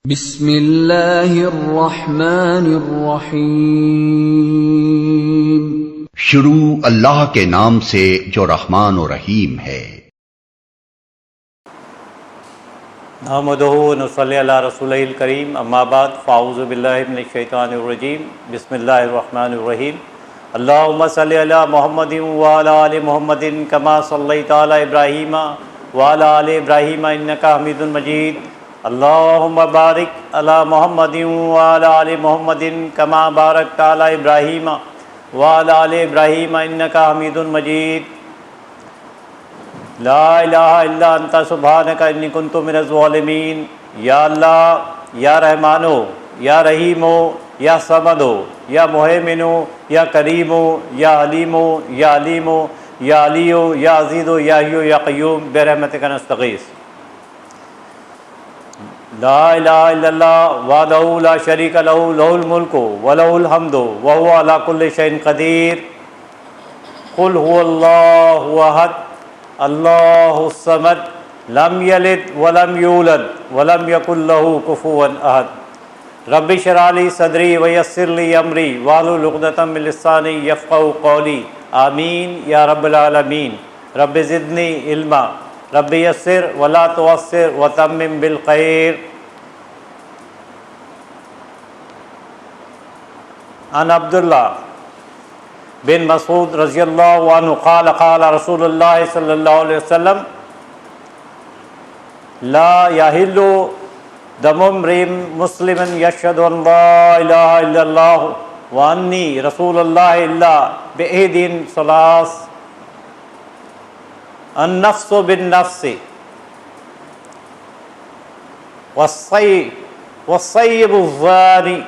بسم اللہ الرحمن الرحیم۔ شروع اللہ کے نام سے جو رحمان و رحیم ہے۔ نحمدہ و نصلی علی رسولہ الکریم، اما بعد فاعوذ باللہ من الشیطان الرجیم، بسم اللہ الرحمن الرحیم۔ اللہم صلی علی محمد وعلی آل محمد کما صلیت علی ابراہیم وعلی آل ابراہیم انکا حمید مجید۔ اللہم بارک علی محمد وعلی آل محمد کما بارکت علی ابراہیم وعلی آل ابراہیم انکا حمید مجید۔ لا الہ الا انت سبحانک انی کنت من الظالمین۔ یا اللہ، یا رحمانو، یا رحیمو، یا صمدو، یا مہیمنو، یا کریمو، یا علیمو، یا علیمو، یا علیو، یا عزیزو، یا حیو، یا قیوم برحمتک نستغیث۔ لا الہ الا اللہ وحدہ لا شریک لہ لہ الملک ولہ الحمد وہو علی کل شیء قدیر۔ قل هو اللہ احد اللہ الصمد لم یلد ولم یولد ولم یکن لہ کفوا احد۔ رب اشرح لی صدری ویسر لی امری واحلل عقدۃ من لسانی یفقہوا قولی، آمین یا رب العالمین۔ رب زدنی علما، رب یسر ولا تعسر وتمم بالخیر۔ عن عبداللہ بن مسعود رضی اللہ عنہ قال قال رسول اللہ صلی اللہ علیہ وسلم لا یحل دم امرئ مسلم یشہد ان لا الہ الا اللہ وانی رسول اللہ الا بإحد ثلاث: النفس بالنفس، والصیب الزانی،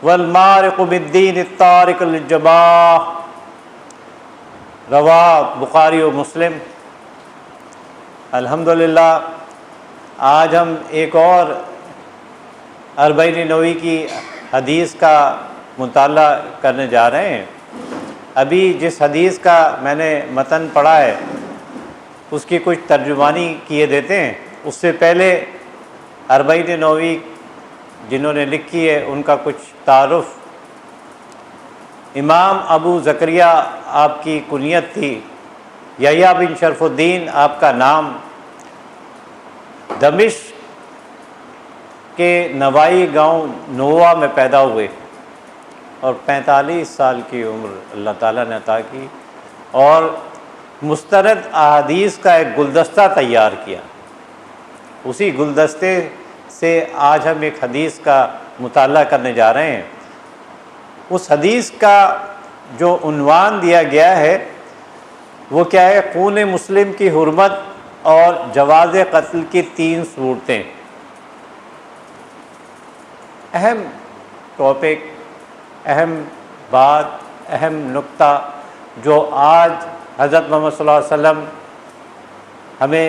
والمارق بالدین التارک للجماعہ۔ رواہ بخاری و مسلم۔ الحمدللہ آج ہم ایک اور اربعین نووی کی حدیث کا مطالعہ کرنے جا رہے ہیں۔ ابھی جس حدیث کا میں نے متن پڑھا ہے اس کی کچھ ترجمانی کیے دیتے ہیں۔ اس سے پہلے اربعین نووی جنہوں نے لکھی ہے ان کا کچھ تعارف۔ امام ابو زکریا آپ کی کنیت تھی، یحییٰ بن شرف الدین آپ کا نام۔ دمشق کے نوائی گاؤں نوہ میں پیدا ہوئے اور 45 سال کی عمر اللہ تعالیٰ نے عطا کی، اور مستند احادیث کا ایک گلدستہ تیار کیا۔ اسی گلدستے سے آج ہم ایک حدیث کا مطالعہ کرنے جا رہے ہیں۔ اس حدیث کا جو عنوان دیا گیا ہے وہ کیا ہے؟ خون مسلم کی حرمت اور جواز قتل کی 3 صورتیں۔ اہم ٹاپک، اہم بات، اہم نقطہ جو آج حضرت محمد صلی اللہ علیہ وسلم ہمیں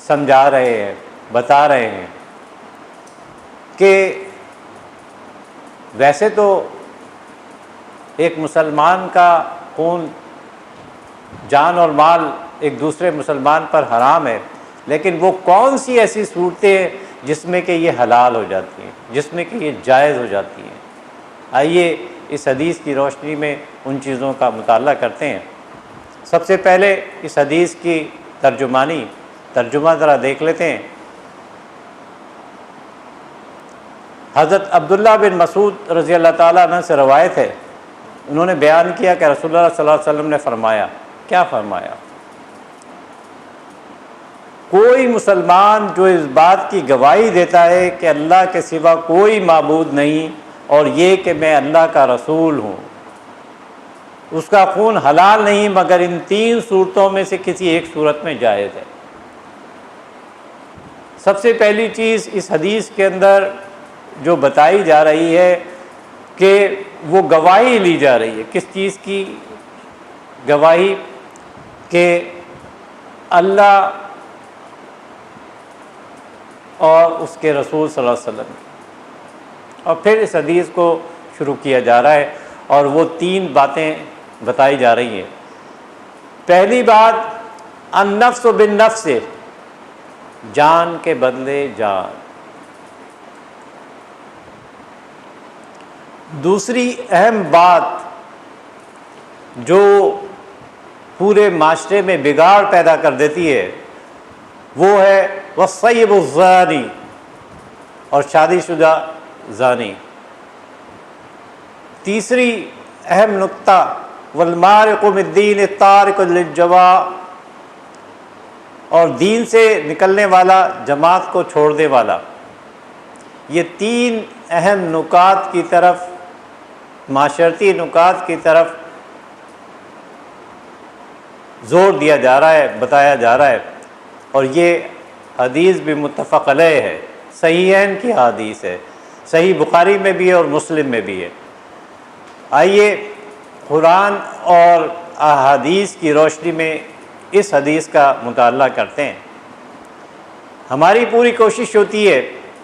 سمجھا رہے ہیں، بتا رہے ہیں کہ ویسے تو ایک مسلمان کا خون، جان اور مال ایک دوسرے مسلمان پر حرام ہے، لیکن وہ کون سی ایسی صورتیں ہیں جس میں کہ یہ حلال ہو جاتی ہیں، جس میں کہ یہ جائز ہو جاتی ہیں؟ آئیے اس حدیث کی روشنی میں ان چیزوں کا مطالعہ کرتے ہیں۔ سب سے پہلے اس حدیث کی ترجمہ ذرا دیکھ لیتے ہیں۔ حضرت عبداللہ بن مسعود رضی اللہ تعالیٰ عنہ سے روایت ہے، انہوں نے بیان کیا کہ رسول اللہ صلی اللہ علیہ وسلم نے فرمایا۔ کیا فرمایا؟ کوئی مسلمان جو اس بات کی گواہی دیتا ہے کہ اللہ کے سوا کوئی معبود نہیں اور یہ کہ میں اللہ کا رسول ہوں، اس کا خون حلال نہیں مگر ان 3 صورتوں میں سے کسی ایک صورت میں جائز ہے۔ سب سے پہلی چیز اس حدیث کے اندر جو بتائی جا رہی ہے کہ وہ گواہی لی جا رہی ہے۔ کس چیز کی گواہی؟ کہ اللہ اور اس کے رسول صلی اللہ علیہ وسلم۔ اور پھر اس حدیث کو شروع کیا جا رہا ہے اور وہ 3 باتیں بتائی جا رہی ہیں۔ پہلی بات، النفس بالنفس، جان کے بدلے جان۔ دوسری اہم بات جو پورے معاشرے میں بگاڑ پیدا کر دیتی ہے وہ ہے والصیب الزانی، اور شادی شدہ زانی۔ تیسری اہم نقطہ والمارق من الدین التارک للجماع، اور دین سے نکلنے والا جماعت کو چھوڑنے والا۔ یہ تین اہم نکات کی طرف، معاشرتی نکات کی طرف زور دیا جا رہا ہے، بتایا جا رہا ہے، اور یہ حدیث بھی متفق علیہ ہے، صحیحین کی حدیث ہے، صحیح بخاری میں بھی ہے اور مسلم میں بھی ہے۔ آئیے قرآن اور احادیث کی روشنی میں اس حدیث کا مطالعہ کرتے ہیں۔ ہماری پوری کوشش ہوتی ہے،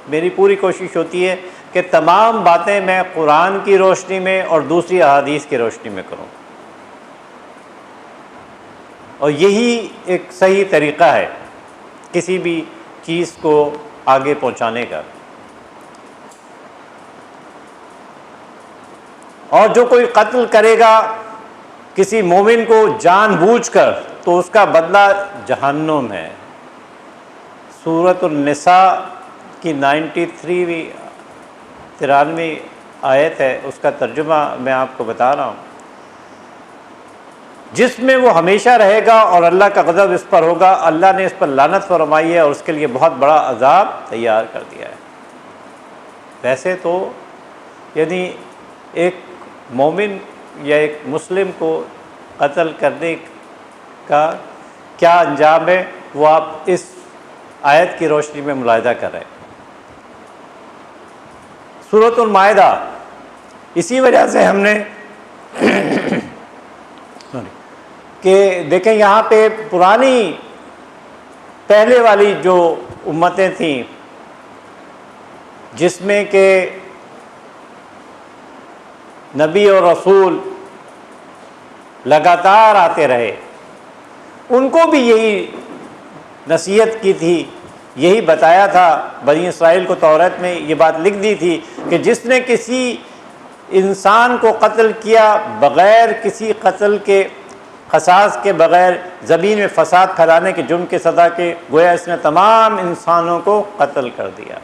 میری پوری کوشش ہوتی ہے کہ تمام باتیں میں قرآن کی روشنی میں اور دوسری احادیث کی روشنی میں کروں، اور یہی ایک صحیح طریقہ ہے کسی بھی چیز کو آگے پہنچانے کا۔ اور جو کوئی قتل کرے گا کسی مومن کو جان بوجھ کر تو اس کا بدلہ جہنم ہے۔ سورۃ النساء کی 93 آیت ہے، اس کا ترجمہ میں آپ کو بتا رہا ہوں، جس میں وہ ہمیشہ رہے گا اور اللہ کا غضب اس پر ہوگا، اللہ نے اس پر لعنت فرمائی ہے اور اس کے لیے بہت بڑا عذاب تیار کر دیا ہے۔ ویسے تو یعنی ایک مومن یا ایک مسلم کو قتل کرنے کا کیا انجام ہے وہ آپ اس آیت کی روشنی میں ملاحظہ کر رہے ہیں۔ سورۃ المائدہ، اسی وجہ سے ہم نے کہ دیکھیں یہاں پہ پرانی پہلے والی جو امتیں تھیں جس میں کہ نبی اور رسول لگاتار آتے رہے، ان کو بھی یہی نصیحت کی تھی، یہی بتایا تھا۔ بنی اسرائیل کو توریت میں یہ بات لکھ دی تھی کہ جس نے کسی انسان کو قتل کیا بغیر کسی قتل کے قصاص کے، بغیر زمین میں فساد پھیلانے کے جرم کی سزا کے، گویا اس نے تمام انسانوں کو قتل کر دیا۔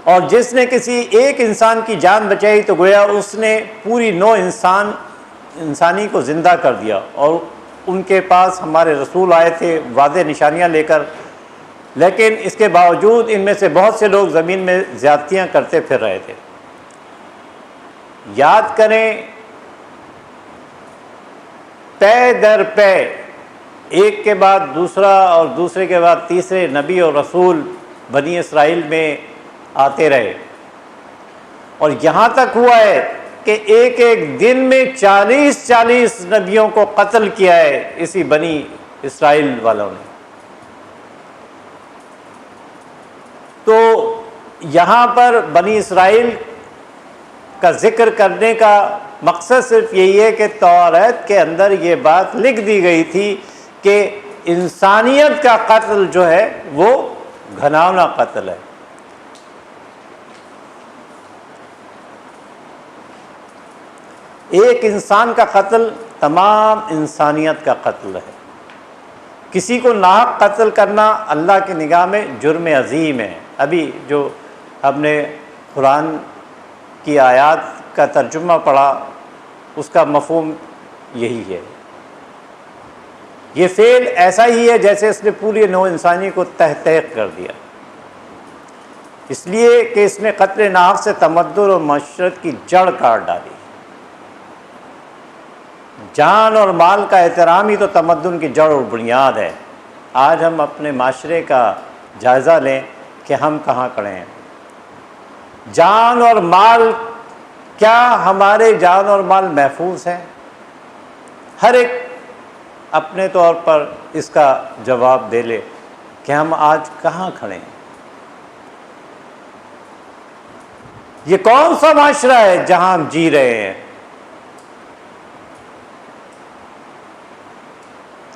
اور جس نے کسی ایک انسان کی جان بچائی تو گویا اس نے پوری نوع انسانی کو زندہ کر دیا۔ اور ان کے پاس ہمارے رسول آئے تھے واضح نشانیاں لے کر، لیکن اس کے باوجود ان میں سے بہت سے لوگ زمین میں زیادتیاں کرتے پھر رہے تھے۔ یاد کریں پے در پے، ایک کے بعد دوسرا اور دوسرے کے بعد تیسرے نبی اور رسول بنی اسرائیل میں آتے رہے، اور یہاں تک ہوا ہے کہ ایک ایک دن میں 40 نبیوں کو قتل کیا ہے اسی بنی اسرائیل والوں نے۔ تو یہاں پر بنی اسرائیل کا ذکر کرنے کا مقصد صرف یہی ہے کہ توریت کے اندر یہ بات لکھ دی گئی تھی کہ انسانیت کا قتل جو ہے وہ گھناؤنا قتل ہے۔ ایک انسان کا قتل تمام انسانیت کا قتل ہے۔ کسی کو ناحق قتل کرنا اللہ کی نگاہ میں جرم عظیم ہے۔ ابھی جو ہم نے قرآن کی آیات کا ترجمہ پڑھا اس کا مفہوم یہی ہے۔ یہ فعل ایسا ہی ہے جیسے اس نے پوری نوع انسانی کو تحقیق کر دیا، اس لیے کہ اس نے قتل ناحق سے تمدن اور معاشرت کی جڑ کاٹ ڈالی۔ جان اور مال کا احترام ہی تو تمدن کی جڑ اور بنیاد ہے۔ آج ہم اپنے معاشرے کا جائزہ لیں کہ ہم کہاں کھڑے ہیں۔ جان اور مال، کیا ہمارے جان اور مال محفوظ ہیں؟ ہر ایک اپنے طور پر اس کا جواب دے لے کہ ہم آج کہاں کھڑے ہیں۔ یہ کون سا معاشرہ ہے جہاں ہم جی رہے ہیں؟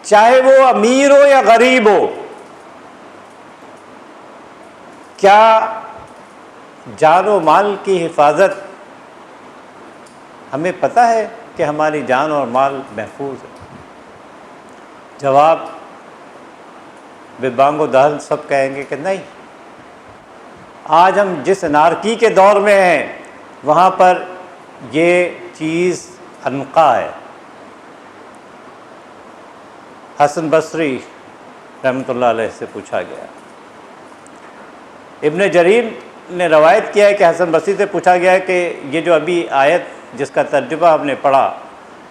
چاہے وہ امیر ہو یا غریب ہو، کیا جان و مال کی حفاظت، ہمیں پتہ ہے کہ ہماری جان اور مال محفوظ ہے؟ جواب بے بانگ و دہل سب کہیں گے کہ نہیں۔ آج ہم جس انارکی کے دور میں ہیں وہاں پر یہ چیز انقا ہے۔ حسن بصری رحمۃ اللہ علیہ سے پوچھا گیا، ابن جریر نے روایت کیا ہے کہ حسن بصری سے پوچھا گیا ہے کہ یہ جو ابھی آیت جس کا ترجمہ ہم نے پڑھا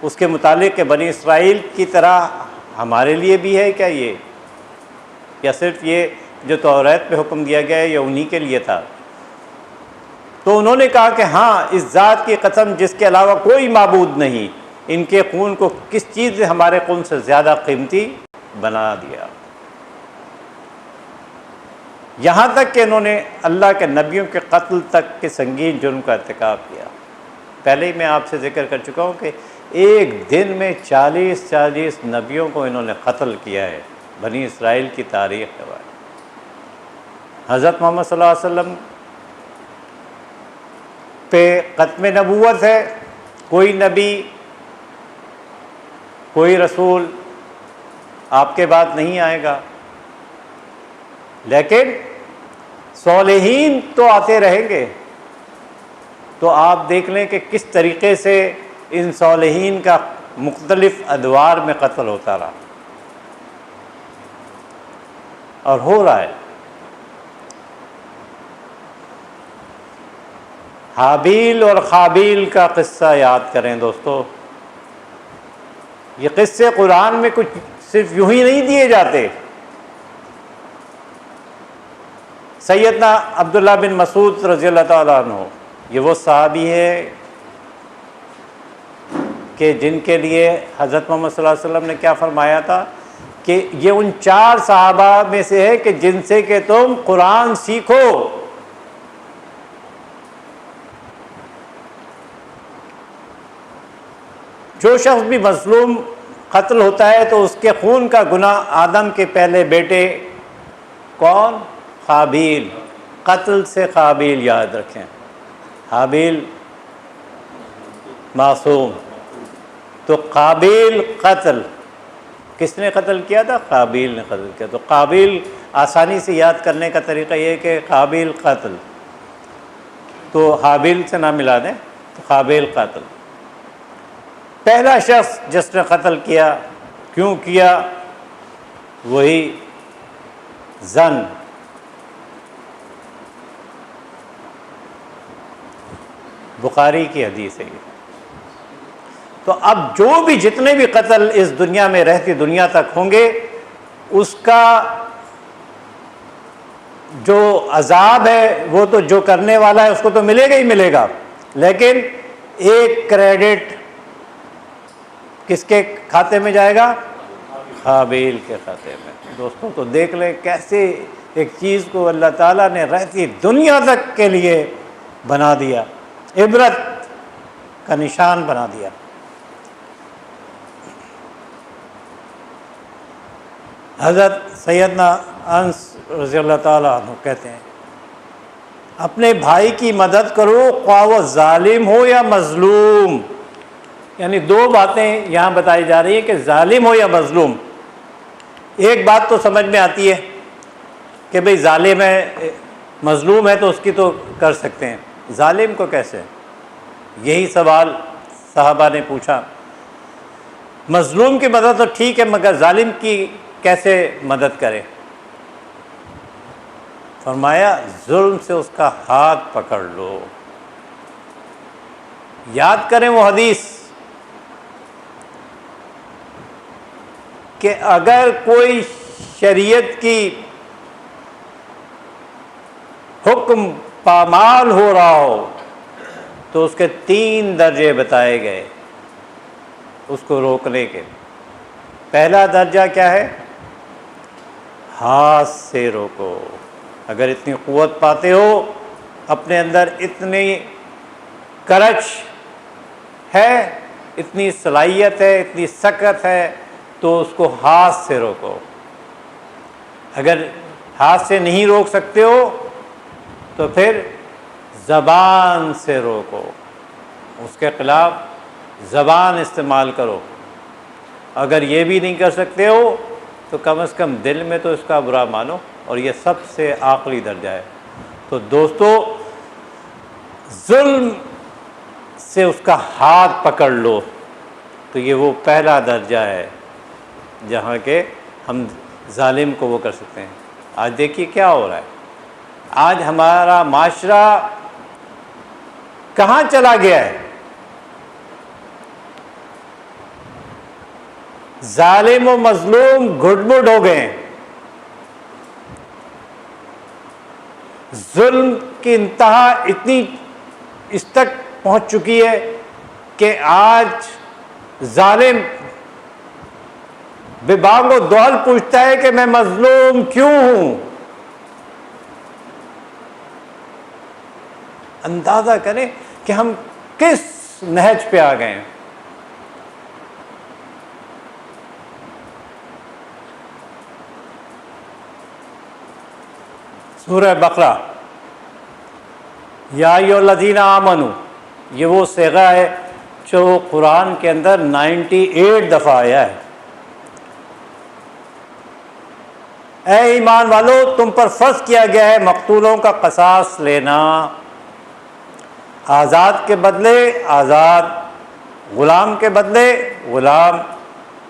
اس کے متعلق کہ بنی اسرائیل کی طرح ہمارے لیے بھی ہے کیا یہ، یا صرف یہ جو توریت پہ حکم دیا گیا ہے یہ انہی کے لیے تھا؟ تو انہوں نے کہا کہ ہاں، اس ذات کی قسم جس کے علاوہ کوئی معبود نہیں، ان کے خون کو کس چیز نے ہمارے خون سے زیادہ قیمتی بنا دیا۔ یہاں تک کہ انہوں نے اللہ کے نبیوں کے قتل تک کے سنگین جرم کا ارتکاب کیا۔ پہلے ہی میں آپ سے ذکر کر چکا ہوں کہ ایک دن میں 40 نبیوں کو انہوں نے قتل کیا ہے۔ بنی اسرائیل کی تاریخ ہے۔ حضرت محمد صلی اللہ علیہ وسلم پہ ختم نبوت ہے، کوئی نبی کوئی رسول آپ کے بعد نہیں آئے گا، لیکن صالحین تو آتے رہیں گے۔ تو آپ دیکھ لیں کہ کس طریقے سے ان صالحین کا مختلف ادوار میں قتل ہوتا رہا اور ہو رہا ہے۔ حابیل اور قابیل کا قصہ یاد کریں دوستو، یہ قصے قرآن میں کچھ صرف یوں ہی نہیں دیے جاتے۔ سیدنا عبداللہ بن مسعود رضی اللہ تعالیٰ عنہ، یہ وہ صحابی ہے کہ جن کے لیے حضرت محمد صلی اللہ علیہ وسلم نے کیا فرمایا تھا کہ یہ ان 4 صحابہ میں سے ہے کہ جن سے کہ تم قرآن سیکھو۔ جو شخص بھی مظلوم قتل ہوتا ہے تو اس کے خون کا گناہ آدم کے پہلے بیٹے کون؟ قابیل۔ قتل سے قابیل یاد رکھیں، حابیل معصوم، تو قابیل قتل کس نے قتل کیا تھا؟ قابیل نے قتل کیا۔ تو قابیل آسانی سے یاد کرنے کا طریقہ یہ ہے کہ قابیل قتل، تو حابیل سے نہ ملا دیں، تو قابیل قتل۔ پہلا شخص جس نے قتل کیا، کیوں کیا؟ وہی زن۔ بخاری کی حدیث ہے یہ۔ تو اب جو بھی جتنے بھی قتل اس دنیا میں رہتی دنیا تک ہوں گے، اس کا جو عذاب ہے وہ تو جو کرنے والا ہے اس کو تو ملے گا ہی ملے گا، لیکن ایک کریڈٹ کس کے کھاتے میں جائے گا؟ قابیل کے کھاتے میں۔ دوستوں تو دیکھ لیں کیسے ایک چیز کو اللہ تعالیٰ نے رہتی دنیا تک کے لیے بنا دیا، عبرت کا نشان بنا دیا۔ حضرت سیدنا انس رضی اللہ تعالیٰ عنہ کہتے ہیں اپنے بھائی کی مدد کرو خواہ وہ ظالم ہو یا مظلوم۔ یعنی 2 باتیں یہاں بتائی جا رہی ہیں کہ ظالم ہو یا مظلوم۔ ایک بات تو سمجھ میں آتی ہے کہ بھئی ظالم ہے، مظلوم ہے تو اس کی تو کر سکتے ہیں، ظالم کو کیسے؟ یہی سوال صحابہ نے پوچھا۔ مظلوم کی مدد تو ٹھیک ہے، مگر ظالم کی کیسے مدد کرے؟ فرمایا ظلم سے اس کا ہاتھ پکڑ لو۔ یاد کریں وہ حدیث کہ اگر کوئی شریعت کی حکم پامال ہو رہا ہو تو اس کے 3 درجے بتائے گئے اس کو روکنے کے۔ پہلا درجہ کیا ہے؟ ہاتھ سے روکو۔ اگر اتنی قوت پاتے ہو، اپنے اندر اتنی کرچ ہے، اتنی صلاحیت ہے، اتنی سکت ہے، تو اس کو ہاتھ سے روکو۔ اگر ہاتھ سے نہیں روک سکتے ہو تو پھر زبان سے روکو، اس کے خلاف زبان استعمال کرو۔ اگر یہ بھی نہیں کر سکتے ہو تو کم از کم دل میں تو اس کا برا مانو، اور یہ سب سے آخری درجہ ہے۔ تو دوستو، ظلم سے اس کا ہاتھ پکڑ لو، تو یہ وہ پہلا درجہ ہے جہاں کہ ہم ظالم کو وہ کر سکتے ہیں۔ آج دیکھیے کیا ہو رہا ہے، آج ہمارا معاشرہ کہاں چلا گیا ہے؟ ظالم و مظلوم گھٹ مٹ ہو گئے ہیں۔ ظلم کی انتہا اتنی اس تک پہنچ چکی ہے کہ آج ظالم بے بانگ و دول پوچھتا ہے کہ میں مظلوم کیوں ہوں؟ اندازہ کریں کہ ہم کس نہج پہ آ گئے ہیں۔ سورہ بقرہ، یا ایھا الذین آمنوا، یہ وہ صیغہ ہے جو قرآن کے اندر 98 دفعہ آیا ہے۔ اے ایمان والو، تم پر فرض کیا گیا ہے مقتولوں کا قصاص لینا، آزاد کے بدلے آزاد، غلام کے بدلے غلام،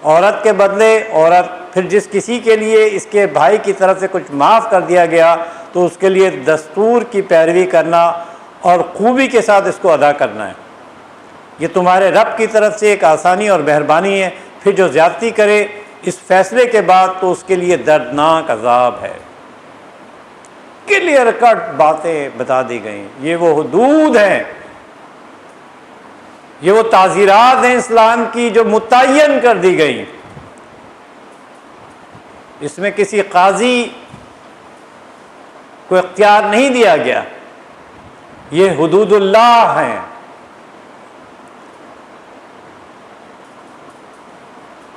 عورت کے بدلے عورت۔ پھر جس کسی کے لیے اس کے بھائی کی طرف سے کچھ معاف کر دیا گیا تو اس کے لیے دستور کی پیروی کرنا اور خوبی کے ساتھ اس کو ادا کرنا ہے۔ یہ تمہارے رب کی طرف سے ایک آسانی اور مہربانی ہے۔ پھر جو زیادتی کرے اس فیصلے کے بعد تو اس کے لیے دردناک عذاب ہے۔ کلیئر کٹ باتیں بتا دی گئیں۔ یہ وہ حدود ہیں، یہ وہ تعزیرات ہیں اسلام کی جو متعین کر دی گئی۔ اس میں کسی قاضی کو اختیار نہیں دیا گیا، یہ حدود اللہ ہیں۔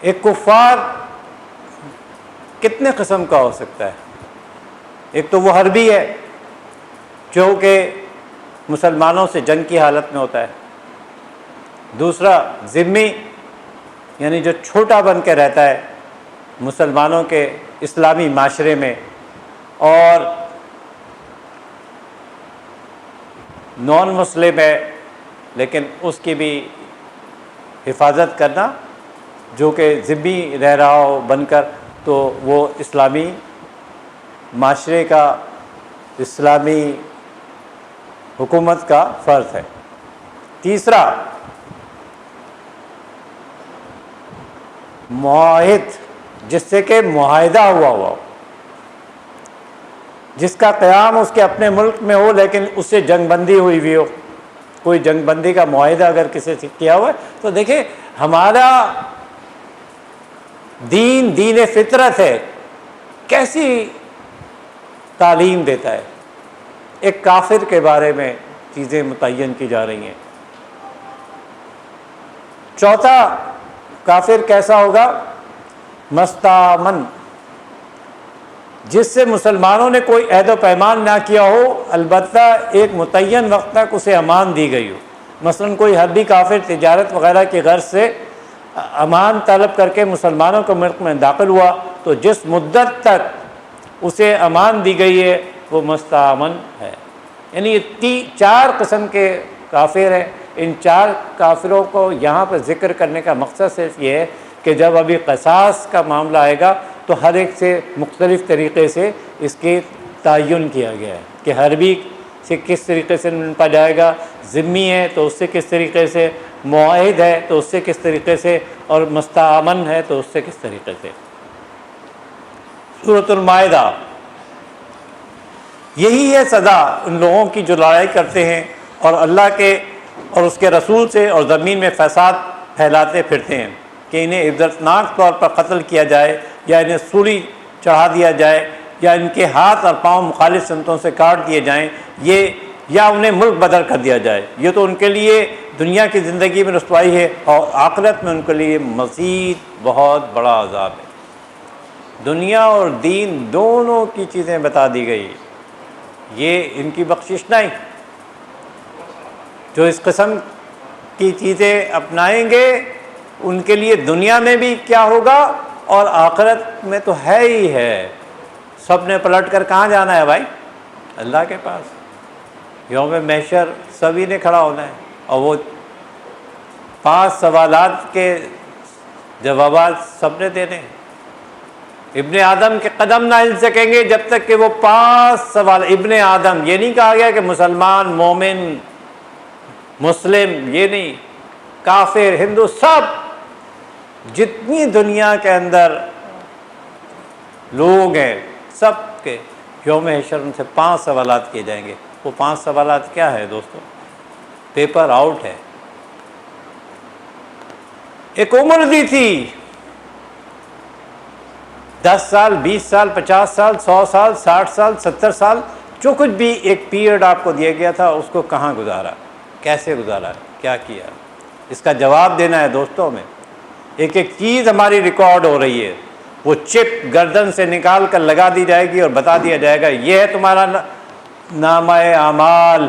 ایک کفار کتنے قسم کا ہو سکتا ہے؟ ایک تو وہ حربی ہے جو کہ مسلمانوں سے جنگ کی حالت میں ہوتا ہے، دوسرا ذمی یعنی جو چھوٹا بن کے رہتا ہے مسلمانوں کے اسلامی معاشرے میں، اور نان مسلم ہے لیکن اس کی بھی حفاظت کرنا، جو کہ ذمی رہ رہا ہو بن کر، تو وہ اسلامی معاشرے کا، اسلامی حکومت کا فرض ہے۔ تیسرا معاہد، جس سے کہ معاہدہ ہوا ہو، جس کا قیام اس کے اپنے ملک میں ہو لیکن اس سے جنگ بندی ہوئی ہوئی ہو، کوئی جنگ بندی کا معاہدہ اگر کسی سے کیا ہوا ہے۔ تو دیکھیں ہمارا دین دین فطرت ہے، کیسی تعلیم دیتا ہے۔ ایک کافر کے بارے میں چیزیں متعین کی جا رہی ہیں۔ چوتھا کافر کیسا ہوگا؟ مستامن، جس سے مسلمانوں نے کوئی عہد و پیمان نہ کیا ہو، البتہ ایک متعین وقت تک اسے امان دی گئی ہو۔ مثلا کوئی حربی کافر تجارت وغیرہ کی غرض سے امان طلب کر کے مسلمانوں کے ملک میں داخل ہوا، تو جس مدت تک اسے امان دی گئی ہے وہ مستامن ہے۔ یعنی یہ 4 قسم کے کافر ہیں۔ ان 4 کافروں کو یہاں پر ذکر کرنے کا مقصد صرف یہ ہے کہ جب ابھی قصاص کا معاملہ آئے گا تو ہر ایک سے مختلف طریقے سے اس کے تعین کیا گیا ہے کہ حربی سے کس طریقے سے نمٹا جائے گا، ذمی ہے تو اس سے کس طریقے سے، معاہد ہے تو اس سے کس طریقے سے، اور مستامن ہے تو اس سے کس طریقے سے۔ سورۃ المائدہ، یہی ہے سزا ان لوگوں کی جو لڑائی کرتے ہیں اور اللہ کے اور اس کے رسول سے اور زمین میں فساد پھیلاتے پھرتے ہیں، کہ انہیں عبرتناک طور پر قتل کیا جائے یا انہیں سولی چڑھا دیا جائے یا ان کے ہاتھ اور پاؤں مخالف سمتوں سے کاٹ دیے جائیں، یہ یا انہیں ملک بدر کر دیا جائے۔ یہ تو ان کے لیے دنیا کی زندگی میں رسوائی ہے، اور آخرت میں ان کے لیے مزید بہت بڑا عذاب ہے۔ دنیا اور دین دونوں کی چیزیں بتا دی گئی، یہ ان کی بخشش نہیں۔ جو اس قسم کی چیزیں اپنائیں گے ان کے لیے دنیا میں بھی کیا ہوگا اور آخرت میں تو ہے ہی ہے. سب نے پلٹ کر کہاں جانا ہے بھائی؟ اللہ کے پاس. یوم محشر سبھی نے کھڑا ہونا ہے اور وہ 5 سوالات کے جوابات سب نے دینے ہیں. ابن آدم کے قدم نہ ہل سکیں گے جب تک کہ وہ 5 سوال. ابن آدم یہ نہیں کہا گیا کہ مسلمان، مومن، مسلم، یہ نہیں، کافر، ہندو، سب جتنی دنیا کے اندر لوگ ہیں سب کے یوم حشر ان سے 5 سوالات کیے جائیں گے. وہ 5 سوالات کیا ہے دوستو؟ پیپر آؤٹ ہے. ایک عمر دی تھی، 10 سال، 20 سال، 50 سال، 100 سال، 60 سال، 70 سال، جو کچھ بھی ایک پیریڈ آپ کو دیا گیا تھا اس کو کہاں گزارا، کیسے گزارا، کیا کیا، اس کا جواب دینا ہے دوستوں میں. ایک ایک چیز ہماری ریکارڈ ہو رہی ہے. وہ چپ گردن سے نکال کر لگا دی جائے گی اور بتا دیا جائے گا یہ ہے تمہارا نامہ اعمال،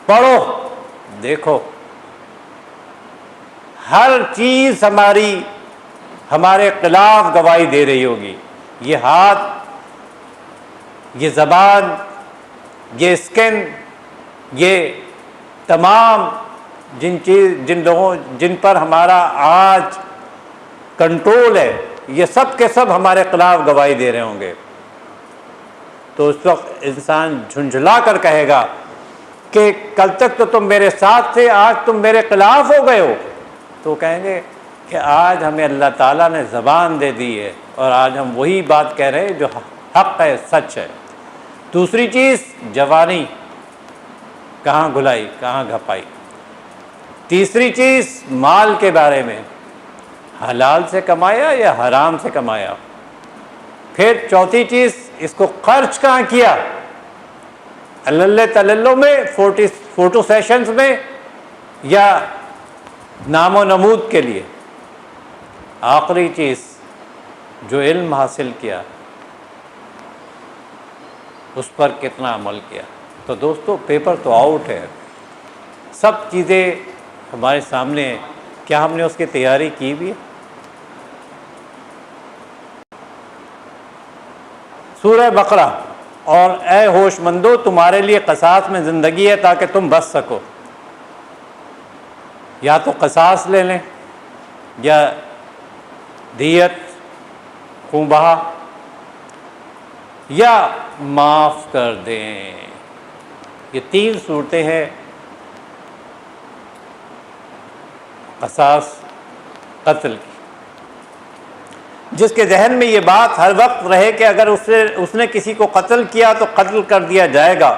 پڑھو دیکھو. ہر چیز ہمارے خلاف گواہی دے رہی ہوگی. یہ ہاتھ، یہ زبان، یہ اسکن، یہ تمام جن لوگوں جن پر ہمارا آج کنٹرول ہے، یہ سب کے سب ہمارے خلاف گواہی دے رہے ہوں گے. تو اس وقت انسان جھنجھلا کر کہے گا کہ کل تک تو تم میرے ساتھ تھے، آج تم میرے خلاف ہو گئے ہو. تو کہیں گے کہ آج ہمیں اللہ تعالیٰ نے زبان دے دی ہے اور آج ہم وہی بات کہہ رہے ہیں جو حق ہے، سچ ہے. دوسری چیز جوانی، کہاں گھلائی، کہاں گھپائی. تیسری چیز مال کے بارے میں، حلال سے کمایا یا حرام سے کمایا. پھر چوتھی چیز، اس کو خرچ کہاں کیا، اللہ تللو میں، فوٹو سیشنز میں، یا نام و نمود کے لیے. آخری چیز جو علم حاصل کیا اس پر کتنا عمل کیا. تو دوستو پیپر تو آؤٹ ہے، سب چیزیں ہمارے سامنے ہیں. کیا ہم نے اس کی تیاری کی بھی ہے؟ سورہ بقرہ، اور اے ہوش مندو تمہارے لیے قصاص میں زندگی ہے تاکہ تم بچ سکو. یا تو قصاص لے لیں یا دیت، خون بہا، یا معاف کر دیں. یہ 3 صورتیں ہیں قصاص، قتل کی. جس کے ذہن میں یہ بات ہر وقت رہے کہ اگر اس نے کسی کو قتل کیا تو قتل کر دیا جائے گا،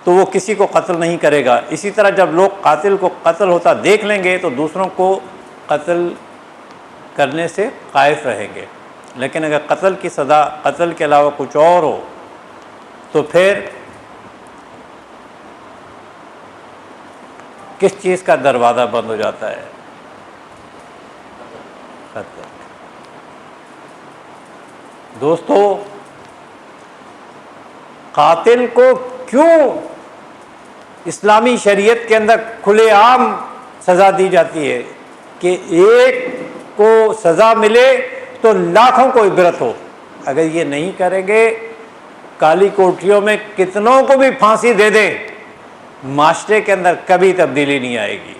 تو وہ کسی کو قتل نہیں کرے گا. اسی طرح جب لوگ قاتل کو قتل ہوتا دیکھ لیں گے تو دوسروں کو قتل کرنے سے خائف رہیں گے. لیکن اگر قتل کی سزا قتل کے علاوہ کچھ اور ہو تو پھر کس چیز کا دروازہ بند ہو جاتا ہے؟ قتل. دوستو قاتل کو کیوں اسلامی شریعت کے اندر کھلے عام سزا دی جاتی ہے کہ ایک کو سزا ملے تو لاکھوں کو عبرت ہو. اگر یہ نہیں کریں گے، کالی کوٹھیوں میں کتنوں کو بھی پھانسی دے دیں، معاشرے کے اندر کبھی تبدیلی نہیں آئے گی.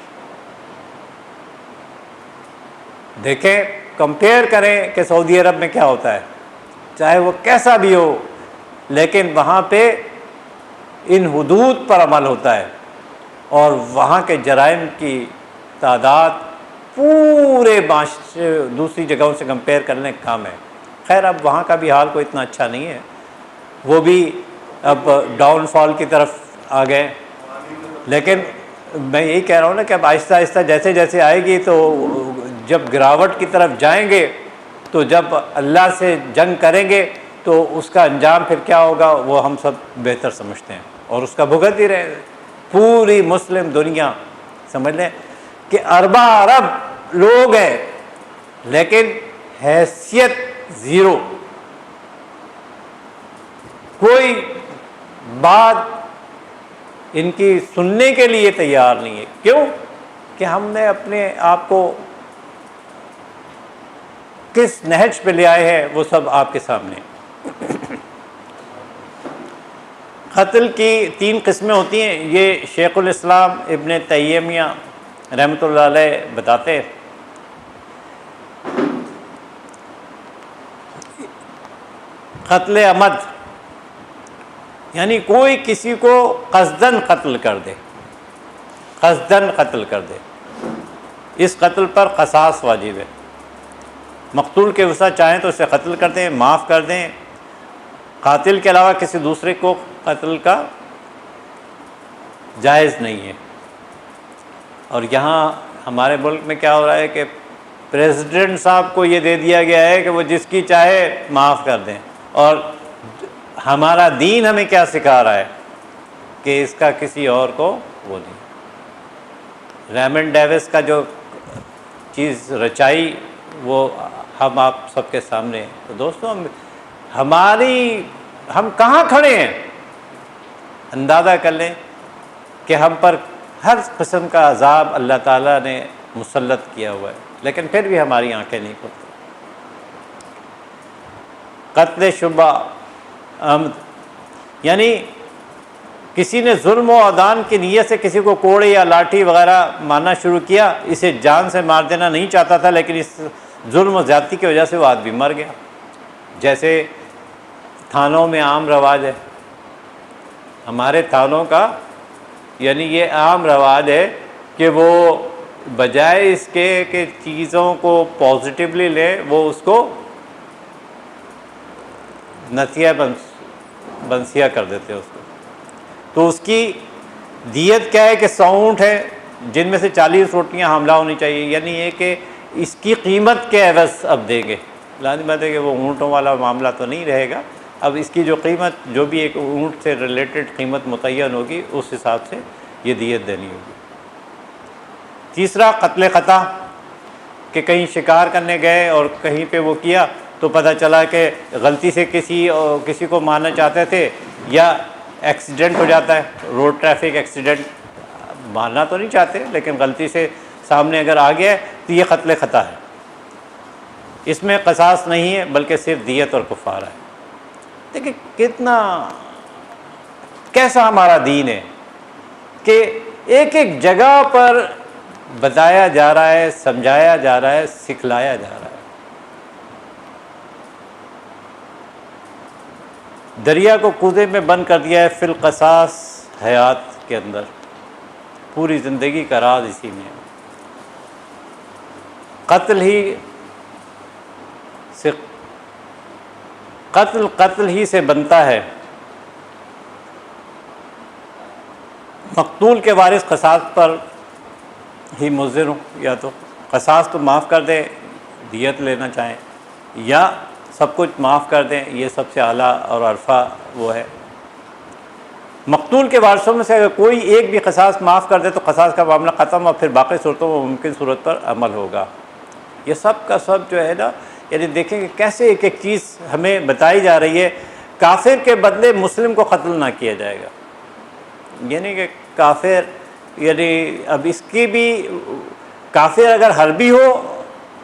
دیکھیں، کمپیئر کریں کہ سعودی عرب میں کیا ہوتا ہے، چاہے وہ کیسا بھی ہو، لیکن وہاں پہ ان حدود پر عمل ہوتا ہے اور وہاں کے جرائم کی تعداد پورے معاشرے دوسری جگہوں سے کمپیئر کرنے کا کام ہے. خیر اب وہاں کا بھی حال کوئی اتنا اچھا نہیں ہے، وہ بھی اب ڈاؤن فال کی طرف آ گئے. لیکن میں یہی کہہ رہا ہوں نا کہ اب آہستہ آہستہ جیسے جیسے آئے گی تو جب گراوٹ کی طرف جائیں گے تو جب اللہ سے جنگ کریں گے تو اس کا انجام پھر کیا ہوگا وہ ہم سب بہتر سمجھتے ہیں اور اس کا بھگت ہی رہے. پوری مسلم دنیا سمجھ لیں کہ ارباں ارب لوگ ہیں لیکن حیثیت زیرو. کوئی بات ان کی سننے کے لیے تیار نہیں ہے. کیوں؟ کہ ہم نے اپنے آپ کو کس نہج پہ لے آئے ہیں وہ سب آپ کے سامنے. قتل کی 3 قسمیں ہوتی ہیں. یہ شیخ الاسلام ابن تیمیہ رحمۃ اللہ علیہ بتاتے ہیں. قتل عمد یعنی کوئی کسی کو قصدن قتل کر دے، قصدن قتل کر دے، اس قتل پر قصاص واجب ہے. مقتول کے وسع چاہیں تو اسے قتل کر دیں، معاف کر دیں. قاتل کے علاوہ کسی دوسرے کو قتل کا جائز نہیں ہے. اور یہاں ہمارے ملک میں کیا ہو رہا ہے کہ پریزیڈنٹ صاحب کو یہ دے دیا گیا ہے کہ وہ جس کی چاہے معاف کر دیں، اور ہمارا دین ہمیں کیا سکھا رہا ہے کہ اس کا کسی اور کو وہ نہیں. ریمنڈ ڈیوس کا جو چیز رچائی وہ ہم آپ سب کے سامنے ہیں. تو دوستوں ہم کہاں کھڑے ہیں؟ اندازہ کر لیں کہ ہم پر ہر قسم کا عذاب اللہ تعالیٰ نے مسلط کیا ہوا ہے، لیکن پھر بھی ہماری آنکھیں نہیں کھلتی. قتل شبہ عمد یعنی کسی نے ظلم و عدوان کی نیت سے کسی کو کوڑے یا لاٹھی وغیرہ مارنا شروع کیا. اسے جان سے مار دینا نہیں چاہتا تھا، لیکن اس ظلم و زیادتی کی وجہ سے وہ آدمی مر گیا. جیسے تھانوں میں عام رواج ہے، ہمارے تھانوں کا یعنی یہ عام رواج ہے کہ وہ بجائے اس کے کہ چیزوں کو پازیٹیولی لے، وہ اس کو نتیہ بنسیا کر دیتے ہیں اس کو. تو اس کی دیت کیا ہے کہ 100 اونٹ ہے جن میں سے 40 روٹیاں حاملہ ہونی چاہیے. یعنی یہ کہ اس کی قیمت کے عوض اب دیں گے. لازم بات ہے کہ وہ اونٹوں والا معاملہ تو نہیں رہے گا. اب اس کی جو قیمت، جو بھی ایک اونٹ سے ریلیٹڈ قیمت متعین ہوگی، اس حساب سے یہ دیت دینی ہوگی. تیسرا قتل خطا کہ کہیں شکار کرنے گئے اور کہیں پہ وہ کیا تو پتہ چلا کہ غلطی سے کسی کو مارنا چاہتے تھے، یا ایکسیڈنٹ ہو جاتا ہے، روڈ ٹریفک ایکسیڈنٹ. مارنا تو نہیں چاہتے لیکن غلطی سے سامنے اگر آ گیا تو یہ قتل خطا ہے. اس میں قصاص نہیں ہے بلکہ صرف دیت اور کفارہ ہے. دیکھیں کیسا ہمارا دین ہے کہ ایک ایک جگہ پر بتایا جا رہا ہے، سمجھایا جا رہا ہے، سکھلایا جا رہا ہے. دریا کو کوزے میں بند کر دیا ہے فی القصاص حیات کے اندر. پوری زندگی کا راز اسی میں ہے. قتل ہی سے بنتا ہے. مقتول کے وارث قصاص پر ہی مضر ہوں، یا تو قصاص تو معاف کر دیں، دیت لینا چاہیں، یا سب کچھ معاف کر دیں. یہ سب سے اعلیٰ اور عرفہ وہ ہے. مقتول کے وارثوں میں سے اگر کوئی ایک بھی قصاص معاف کر دے تو قصاص کا معاملہ ختم، اور پھر باقی صورتوں میں ممکن صورت پر عمل ہوگا. یہ سب کا سب جو ہے نا، یعنی دیکھیں کہ کیسے ایک ایک چیز ہمیں بتائی جا رہی ہے. کافر کے بدلے مسلم کو قتل نہ کیا جائے گا. یعنی کہ کافر، یعنی اب اس کی بھی کافر اگر حربی ہو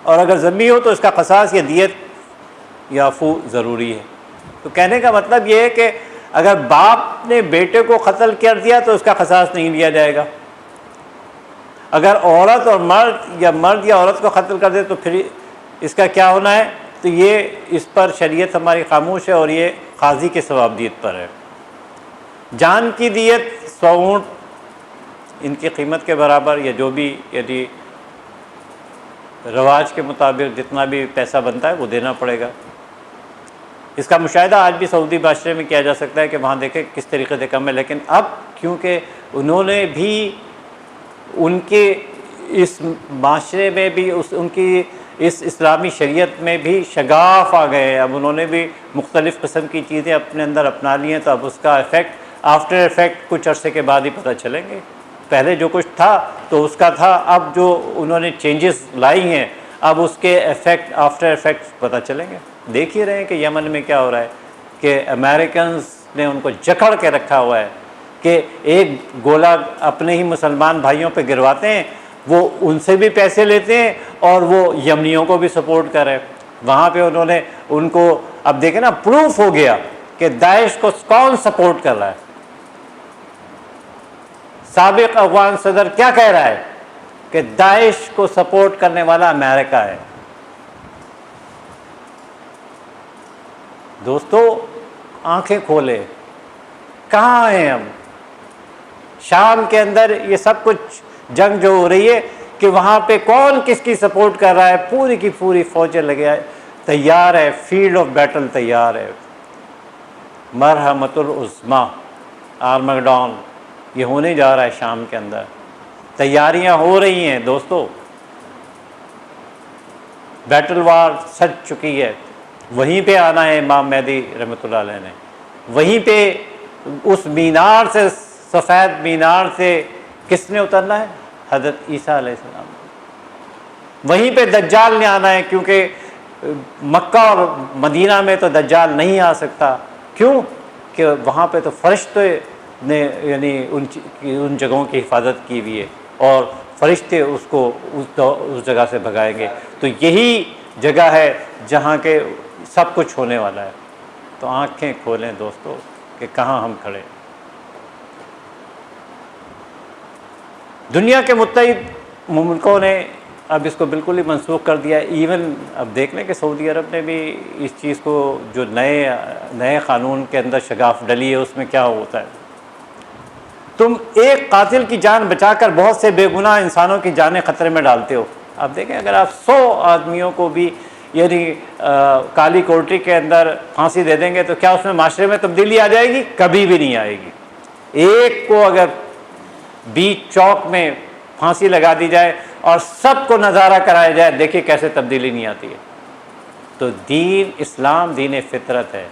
اور اگر ذمی ہو تو اس کا قصاص یا دیت یا عفو ضروری ہے. تو کہنے کا مطلب یہ ہے کہ اگر باپ نے بیٹے کو قتل کر دیا تو اس کا قصاص نہیں لیا جائے گا. اگر عورت اور مرد یا عورت کو قتل کر دے تو پھر اس کا کیا ہونا ہے؟ تو یہ اس پر شریعت ہماری خاموش ہے، اور یہ قاضی کے ثوابدیت پر ہے. جان کی دیت 100 اونٹ ان کی قیمت کے برابر، یا جو بھی یعنی رواج کے مطابق جتنا بھی پیسہ بنتا ہے وہ دینا پڑے گا. اس کا مشاہدہ آج بھی سعودی معاشرے میں کیا جا سکتا ہے کہ وہاں دیکھیں کس طریقے سے کم ہے. لیکن اب کیونکہ انہوں نے بھی ان کے اس معاشرے میں بھی ان کی اس اسلامی شریعت میں بھی شگاف آ گئے ہیں. اب انہوں نے بھی مختلف قسم کی چیزیں اپنے اندر اپنا لی ہیں. تو اب اس کا آفٹر ایفیکٹ کچھ عرصے کے بعد ہی پتہ چلیں گے. پہلے جو کچھ تھا تو اس کا تھا، اب جو انہوں نے چینجز لائی ہیں اب اس کے آفٹر ایفیکٹ پتہ چلیں گے. دیکھ ہی رہے ہیں کہ یمن میں کیا ہو رہا ہے کہ امریکنز نے ان کو جکڑ کے رکھا ہوا ہے. کہ ایک گولہ اپنے ہی مسلمان بھائیوں پہ گرواتے ہیں، وہ ان سے بھی پیسے لیتے ہیں اور وہ یمنیوں کو بھی سپورٹ کر رہے ہیں۔ وہاں پہ انہوں نے ان کو، اب دیکھیں نا، پروف ہو گیا کہ داعش کو کون سپورٹ کر رہا ہے۔ سابق افغان صدر کیا کہہ رہا ہے کہ داعش کو سپورٹ کرنے والا امریکہ ہے۔ دوستو آنکھیں کھولے، کہاں ہیں ہم؟ شام کے اندر یہ سب کچھ جنگ جو ہو رہی ہے کہ وہاں پہ کون کس کی سپورٹ کر رہا ہے، پوری کی پوری فوجیں لگے تیار ہے، فیلڈ آف بیٹل تیار ہے۔ مرحمت العظمیٰ، آرمگڈون یہ ہونے جا رہا ہے شام کے اندر، تیاریاں ہو رہی ہیں دوستو، بیٹل وار سج چکی ہے۔ وہیں پہ آنا ہے امام مہدی رحمۃ اللہ علیہ نے، وہیں پہ اس مینار سے، سفید مینار سے کس نے اترنا ہے؟ حضرت عیسیٰ علیہ السلام۔ وہیں پہ دجال نے آنا ہے، کیونکہ مکہ اور مدینہ میں تو دجال نہیں آ سکتا۔ کیوں؟ کہ وہاں پہ تو فرشتے نے یعنی ان جگہوں کی حفاظت کی ہوئی ہے، اور فرشتے اس کو اس جگہ سے بھگائیں گے۔ تو یہی جگہ ہے جہاں کے سب کچھ ہونے والا ہے۔ تو آنکھیں کھولیں دوستو کہ کہاں ہم کھڑے۔ دنیا کے متحد ملکوں نے اب اس کو بالکل ہی منسوخ کر دیا ہے۔ ایون اب دیکھ لیں کہ سعودی عرب نے بھی اس چیز کو، جو نئے قانون کے اندر شگاف ڈلی ہے، اس میں کیا ہوتا ہے، تم ایک قاتل کی جان بچا کر بہت سے بے گناہ انسانوں کی جانیں خطرے میں ڈالتے ہو۔ اب دیکھیں اگر آپ 100 آدمیوں کو بھی یعنی کالی کوٹری کے اندر پھانسی دے دیں گے تو کیا اس میں معاشرے میں تبدیلی آ جائے گی؟ کبھی بھی نہیں آئے گی۔ ایک کو اگر بیچ چوک میں پھانسی لگا دی جائے اور سب کو نظارہ کرایا جائے، دیکھیے کیسے تبدیلی نہیں آتی ہے۔ تو دین اسلام دین فطرت ہے۔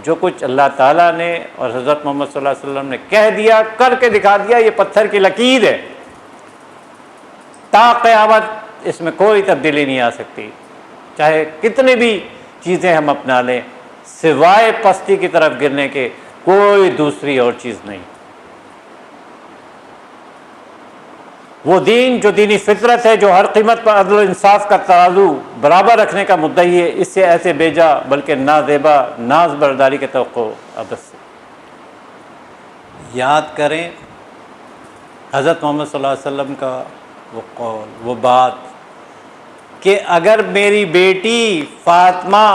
جو کچھ اللہ تعالیٰ نے اور حضرت محمد صلی اللہ علیہ وسلم نے کہہ دیا، کر کے دکھا دیا، یہ پتھر کی لکیر ہے، تا قیامت اس میں کوئی تبدیلی نہیں آ سکتی، چاہے کتنے بھی چیزیں ہم اپنا لیں، سوائے پستی کی طرف گرنے کے کوئی دوسری اور چیز نہیں۔ وہ دین جو دینی فطرت ہے، جو ہر قیمت پر عدل و انصاف کا ترازو برابر رکھنے کا مدعی ہے، اس سے ایسے بیجا بلکہ نازیبا ناز برداری کے توقع ابد سے۔ یاد کریں حضرت محمد صلی اللہ علیہ وسلم کا وہ قول، وہ بات کہ اگر میری بیٹی فاطمہ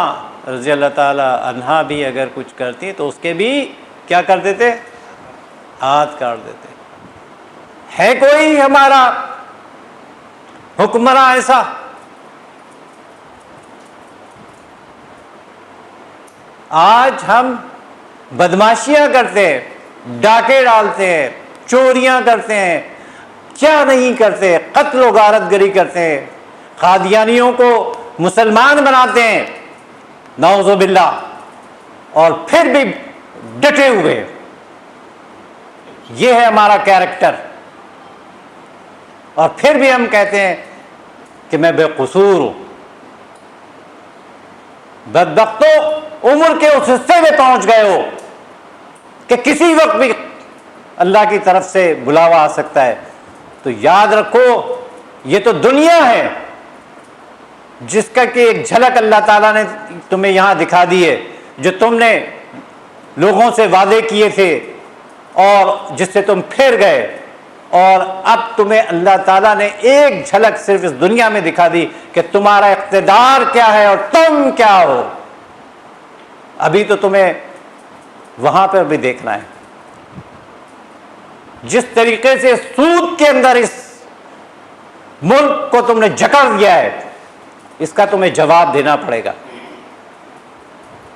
رضی اللہ تعالی عنہا بھی اگر کچھ کرتی تو اس کے بھی کیا کر دیتے؟ ہاتھ کاٹ دیتے۔ ہے کوئی ہمارا حکمراں ایسا؟ آج ہم بدماشیاں کرتے ہیں، ڈاکے ڈالتے ہیں، چوریاں کرتے ہیں، کیا نہیں کرتے، قتل و غارت گری کرتے ہیں، قادیانیوں کو مسلمان بناتے ہیں نعوذ باللہ، اور پھر بھی ڈٹے ہوئے۔ یہ ہے ہمارا کیریکٹر، اور پھر بھی ہم کہتے ہیں کہ میں بے قصور ہوں۔ بدبختو، عمر کے اس حصے میں پہنچ گئے ہو کہ کسی وقت بھی اللہ کی طرف سے بلاوا آ سکتا ہے۔ تو یاد رکھو یہ تو دنیا ہے جس کا کہ ایک جھلک اللہ تعالیٰ نے تمہیں یہاں دکھا دی ہے، جو تم نے لوگوں سے وعدے کیے تھے اور جس سے تم پھر گئے، اور اب تمہیں اللہ تعالیٰ نے ایک جھلک صرف اس دنیا میں دکھا دی کہ تمہارا اقتدار کیا ہے اور تم کیا ہو۔ ابھی تو تمہیں وہاں پر بھی دیکھنا ہے۔ جس طریقے سے سود کے اندر اس ملک کو تم نے جکڑ دیا ہے، اس کا تمہیں جواب دینا پڑے گا،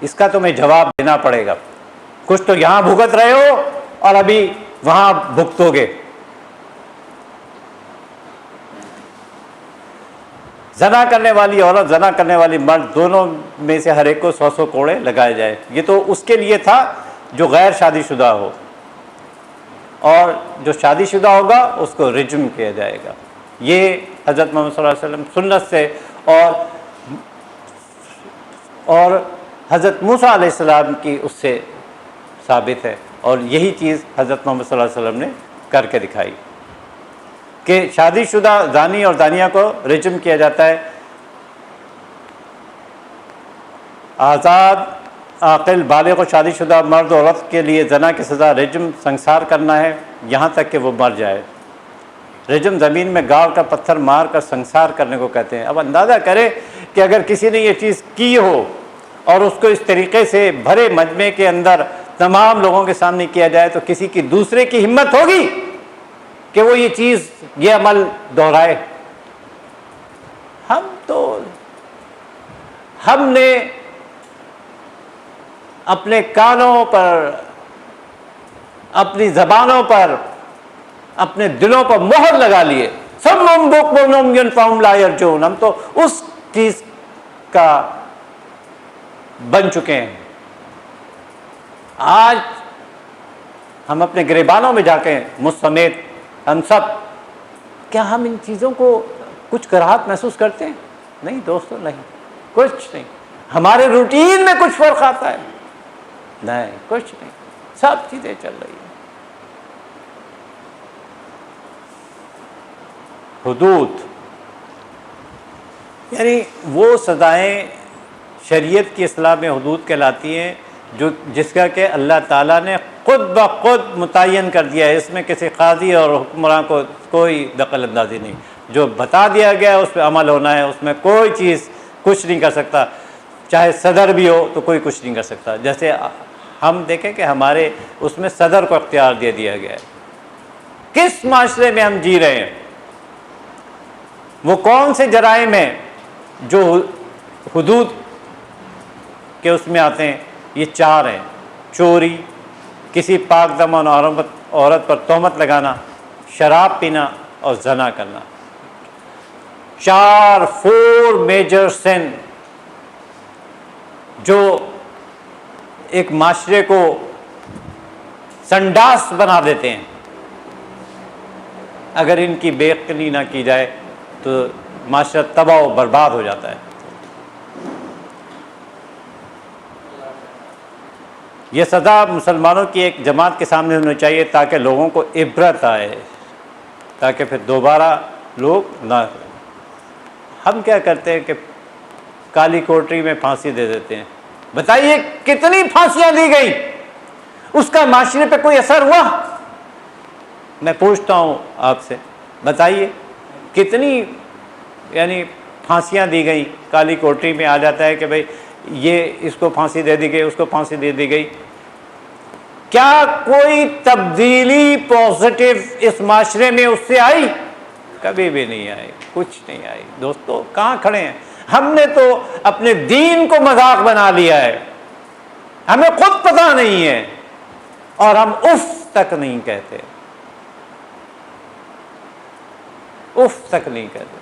اس کا تمہیں جواب دینا پڑے گا۔ کچھ تو یہاں بھگت رہے ہو اور ابھی وہاں بھگتو گے۔ زنا کرنے والی عورت، زنا کرنے والی مرد، دونوں میں سے ہر ایک کو 100 کوڑے لگائے جائے۔ یہ تو اس کے لیے تھا جو غیر شادی شدہ ہو، اور جو شادی شدہ ہوگا اس کو رجم کیا جائے گا۔ یہ حضرت محمد صلی اللہ علیہ وسلم سنت سے اور حضرت موسیٰ علیہ السلام کی اس سے ثابت ہے۔ اور یہی چیز حضرت محمد صلی اللہ علیہ وسلم نے کر کے دکھائی کہ شادی شدہ زانی اور زانیہ کو رجم کیا جاتا ہے. آزاد عاقل بالغ و شادی شدہ مرد و عورت کے لیے زنا کی سزا رجم سنسار کرنا ہے یہاں تک کہ وہ مر جائے. رجم زمین میں گاڑ کر پتھر مار کر سنسار کرنے کو کہتے ہیں. اب اندازہ کرے کہ اگر کسی نے یہ چیز کی ہو اور اس کو اس طریقے سے بھرے مجمع کے اندر تمام لوگوں کے سامنے کیا جائے تو کسی کی دوسرے کی ہمت ہوگی کہ وہ یہ چیز یہ عمل دہرائے. ہم نے اپنے کانوں پر، اپنی زبانوں پر، اپنے دلوں پر مہر لگا لیے. سم بکم ینفعہم لا یرجعون. ہم تو اس چیز کا بن چکے ہیں. آج ہم اپنے گریبانوں میں جا کے مجھ سمیت ہم سب، کیا ہم ان چیزوں کو کچھ کراہت محسوس کرتے ہیں؟ نہیں دوستو، نہیں، کچھ نہیں. ہمارے روٹین میں کچھ فرق آتا ہے؟ نہیں، کچھ نہیں. سب چیزیں چل رہی ہیں. حدود یعنی وہ سزائیں شریعت کی اصطلاح میں حدود کہلاتی ہیں جس کا کہ اللہ تعالیٰ نے خود بخود متعین کر دیا ہے. اس میں کسی قاضی اور حکمراں کو کوئی دخل اندازی نہیں. جو بتا دیا گیا ہے اس پہ عمل ہونا ہے. اس میں کوئی چیز کچھ نہیں کر سکتا. چاہے صدر بھی ہو تو کوئی کچھ نہیں کر سکتا. جیسے ہم دیکھیں کہ ہمارے اس میں صدر کو اختیار دے دیا گیا ہے. کس معاشرے میں ہم جی رہے ہیں؟ وہ کون سے جرائم ہیں جو حدود کے اس میں آتے ہیں؟ یہ 4 ہیں: چوری، کسی پاک دامن عورت پر تہمت لگانا، شراب پینا اور زنا کرنا. 4 میجر سن جو ایک معاشرے کو سنڈاس بنا دیتے ہیں. اگر ان کی بے عقلی نہ کی جائے تو معاشرہ تباہ و برباد ہو جاتا ہے. یہ سزا مسلمانوں کی ایک جماعت کے سامنے ہونی چاہیے تاکہ لوگوں کو عبرت آئے، تاکہ پھر دوبارہ لوگ نہ. ہم کیا کرتے ہیں کہ کالی کوٹری میں پھانسی دے دیتے ہیں. بتائیے کتنی پھانسیاں دی گئیں، اس کا معاشرے پہ کوئی اثر ہوا؟ میں پوچھتا ہوں آپ سے، بتائیے کتنی یعنی پھانسیاں دی گئیں. کالی کوٹری میں آ جاتا ہے کہ بھئی یہ اس کو پھانسی دے دی گئی، اس کو پھانسی دے دی گئی. کیا کوئی تبدیلی پازیٹیو اس معاشرے میں اس سے آئی؟ کبھی بھی نہیں آئی، کچھ نہیں آئی. دوستو کہاں کھڑے ہیں؟ ہم نے تو اپنے دین کو مذاق بنا لیا ہے. ہمیں خود پتہ نہیں ہے اور ہم اف تک نہیں کہتے، اف تک نہیں کہتے.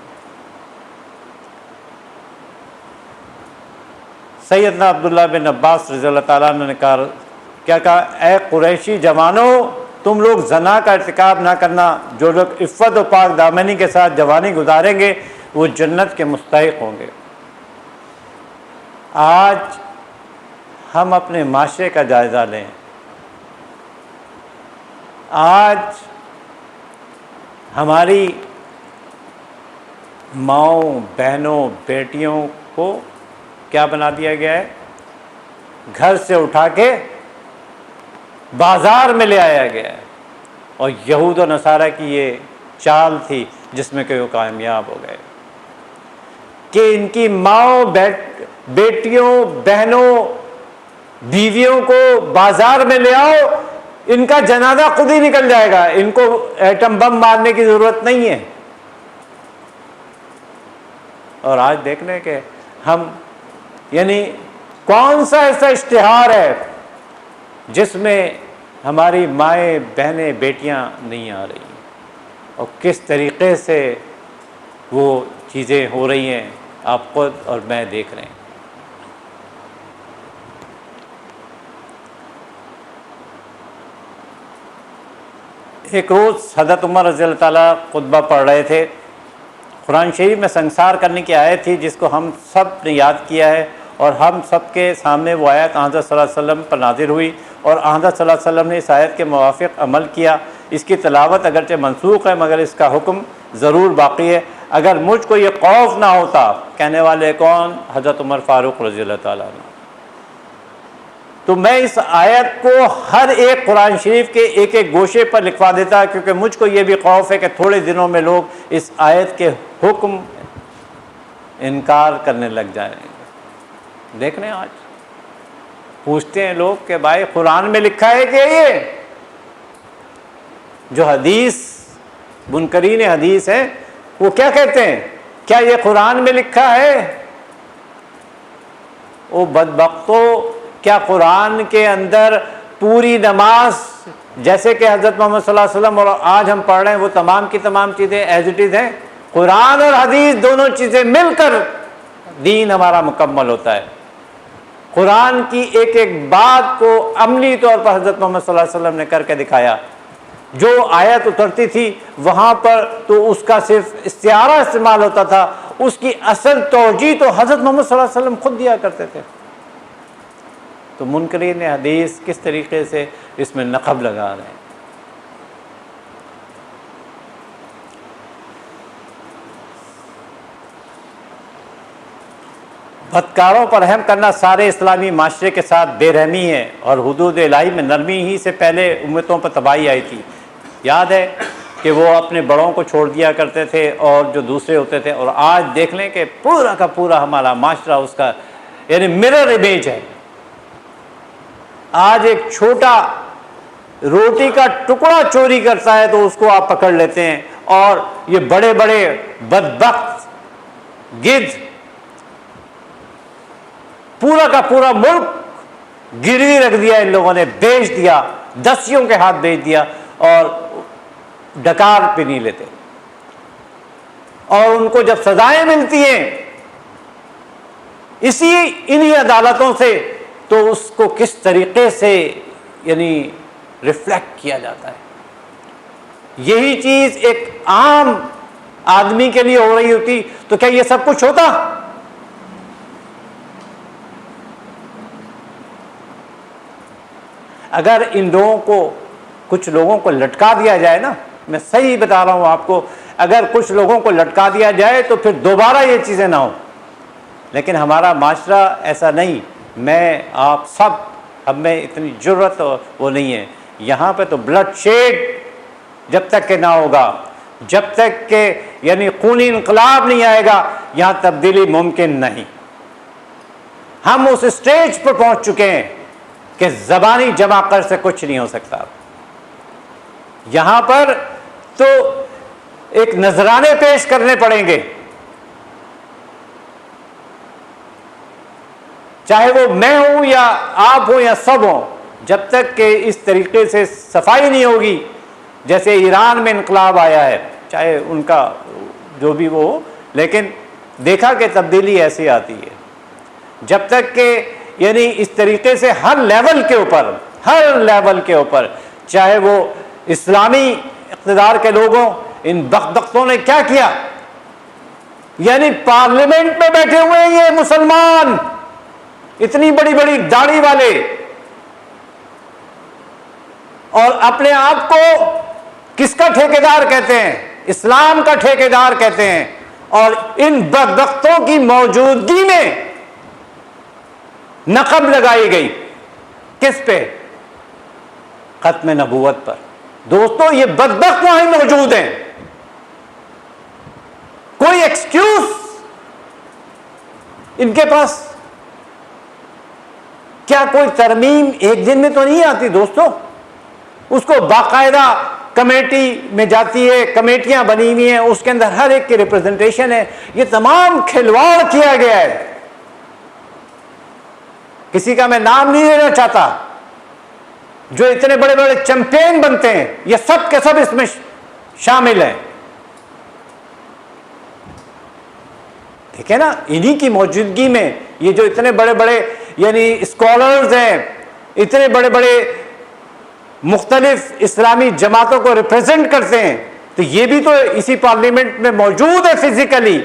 سیدنا عبداللہ بن عباس رضی اللہ تعالیٰ عنہ نے کیا کہا؟ اے قریشی جوانوں، تم لوگ زنا کا ارتکاب نہ کرنا. جو لوگ عفت و پاک دامنی کے ساتھ جوانی گزاریں گے وہ جنت کے مستحق ہوں گے. آج ہم اپنے معاشرے کا جائزہ لیں. آج ہماری ماؤں، بہنوں، بیٹیوں کو کیا بنا دیا گیا ہے؟ گھر سے اٹھا کے بازار میں لے آیا گیا ہے. اور یہود و نصارہ کی یہ چال تھی جس میں کہ وہ کامیاب ہو گئے کہ ان کی ماؤں، بیٹیوں، بہنوں، بیویوں کو بازار میں لے آؤ، ان کا جنازہ خود ہی نکل جائے گا. ان کو ایٹم بم مارنے کی ضرورت نہیں ہے. اور آج دیکھ لیں کہ ہم یعنی کون سا ایسا اشتہار ہے جس میں ہماری مائیں، بہنیں، بیٹیاں نہیں آ رہی، اور کس طریقے سے وہ چیزیں ہو رہی ہیں آپ خود اور میں دیکھ رہے ہیں. ایک روز حضرت عمر رضی اللہ تعالیٰ خطبہ پڑھ رہے تھے. قرآن شریف میں سنسار کرنے کی آیت تھی جس کو ہم سب نے یاد کیا ہے اور ہم سب کے سامنے وہ آیت حضرت صلی اللہ علیہ وسلم پر نازل ہوئی اور حضرت صلی اللہ علیہ وسلم نے اس آیت کے موافق عمل کیا. اس کی تلاوت اگرچہ منسوخ ہے مگر اس کا حکم ضرور باقی ہے. اگر مجھ کو یہ خوف نہ ہوتا، کہنے والے کون؟ حضرت عمر فاروق رضی اللہ تعالیٰ عنہ. تو میں اس آیت کو ہر ایک قرآن شریف کے ایک ایک گوشے پر لکھوا دیتا، کیونکہ مجھ کو یہ بھی خوف ہے کہ تھوڑے دنوں میں لوگ اس آیت کے حکم انکار کرنے لگ جائیں گے. دیکھ لیں آج پوچھتے ہیں لوگ کہ بھائی قرآن میں لکھا ہے کہ یہ جو حدیث منکرین حدیث ہیں وہ کیا کہتے ہیں؟ کیا یہ قرآن میں لکھا ہے؟ وہ بدبختو، کیا قرآن کے اندر پوری نماز جیسے کہ حضرت محمد صلی اللہ علیہ وسلم اور آج ہم پڑھ رہے ہیں وہ تمام کی تمام چیزیں ایز اٹ از ہیں؟ قرآن اور حدیث دونوں چیزیں مل کر دین ہمارا مکمل ہوتا ہے. قرآن کی ایک ایک بات کو عملی طور پر حضرت محمد صلی اللہ علیہ وسلم نے کر کے دکھایا. جو آیت اترتی تھی وہاں پر تو اس کا صرف استعارہ استعمال ہوتا تھا، اس کی اصل توجیہ تو حضرت محمد صلی اللہ علیہ وسلم خود دیا کرتے تھے. تو منکرین حدیث کس طریقے سے اس میں نقب لگا رہے ہیں. بدکاروں پر رحم کرنا سارے اسلامی معاشرے کے ساتھ بے رحمی ہے، اور حدود الہی میں نرمی ہی سے پہلے امتوں پر تباہی آئی تھی. یاد ہے کہ وہ اپنے بڑوں کو چھوڑ دیا کرتے تھے اور جو دوسرے ہوتے تھے، اور آج دیکھ لیں کہ پورا کا پورا ہمارا معاشرہ اس کا یعنی مرر امیج ہے. آج ایک چھوٹا روٹی کا ٹکڑا چوری کرتا ہے تو اس کو آپ پکڑ لیتے ہیں، اور یہ بڑے بڑے بدبخت گدھ پورا کا پورا ملک گروی رکھ دیا، ان لوگوں نے بیچ دیا، دسیوں کے ہاتھ بیچ دیا، اور ڈکار پہ نہیں لیتے. اور ان کو جب سزائیں ملتی ہیں انہی عدالتوں سے، تو اس کو کس طریقے سے یعنی ریفلیکٹ کیا جاتا ہے. یہی چیز ایک عام آدمی کے لیے ہو رہی ہوتی تو کیا یہ سب کچھ ہوتا؟ اگر ان لوگوں کو کچھ لوگوں کو لٹکا دیا جائے نا، میں صحیح بتا رہا ہوں آپ کو، اگر کچھ لوگوں کو لٹکا دیا جائے تو پھر دوبارہ یہ چیزیں نہ ہوں. لیکن ہمارا معاشرہ ایسا نہیں. میں آپ سب، اب میں اتنی جرت وہ نہیں ہے. یہاں پہ تو بلڈ شیڈ جب تک کہ نہ ہوگا، جب تک کہ یعنی خونی انقلاب نہیں آئے گا، یہاں تبدیلی ممکن نہیں. ہم اس اسٹیج پر پہنچ چکے ہیں کہ زبانی جمع کر سے کچھ نہیں ہو سکتا. یہاں پر تو ایک نذرانے پیش کرنے پڑیں گے، چاہے وہ میں ہوں یا آپ ہوں یا سب ہوں. جب تک کہ اس طریقے سے صفائی نہیں ہوگی، جیسے ایران میں انقلاب آیا ہے، چاہے ان کا جو بھی وہ ہو، لیکن دیکھا کہ تبدیلی ایسی آتی ہے. جب تک کہ یعنی اس طریقے سے ہر لیول کے اوپر چاہے وہ اسلامی اقتدار کے لوگوں، ان بدبختوں نے کیا کیا، یعنی پارلیمنٹ میں بیٹھے ہوئے ہیں یہ مسلمان، اتنی بڑی بڑی داڑھی والے، اور اپنے آپ کو کس کا ٹھیکیدار کہتے ہیں؟ اسلام کا ٹھیکیدار کہتے ہیں. اور ان بدبختوں کی موجودگی میں نقب لگائی گئی کس پہ؟ ختم نبوت پر. دوستو یہ بدبخت وہیں موجود ہیں، کوئی ایکسکیوز ان کے پاس؟ کیا کوئی ترمیم ایک دن میں تو نہیں آتی دوستو، اس کو باقاعدہ کمیٹی میں جاتی ہے، کمیٹیاں بنی ہوئی ہیں، اس کے اندر ہر ایک کی ریپرزنٹیشن ہے. یہ تمام کھلواڑ کیا گیا ہے. کسی کا میں نام نہیں لینا چاہتا، جو اتنے بڑے بڑے چیمپئن بنتے ہیں یہ سب کے سب اس میں شامل ہیں. ٹھیک ہے نا؟ انہی کی موجودگی میں یہ جو اتنے بڑے بڑے یعنی اسکالرز ہیں، اتنے بڑے بڑے مختلف اسلامی جماعتوں کو ریپرزینٹ کرتے ہیں، تو یہ بھی تو اسی پارلیمنٹ میں موجود ہے فزیکلی.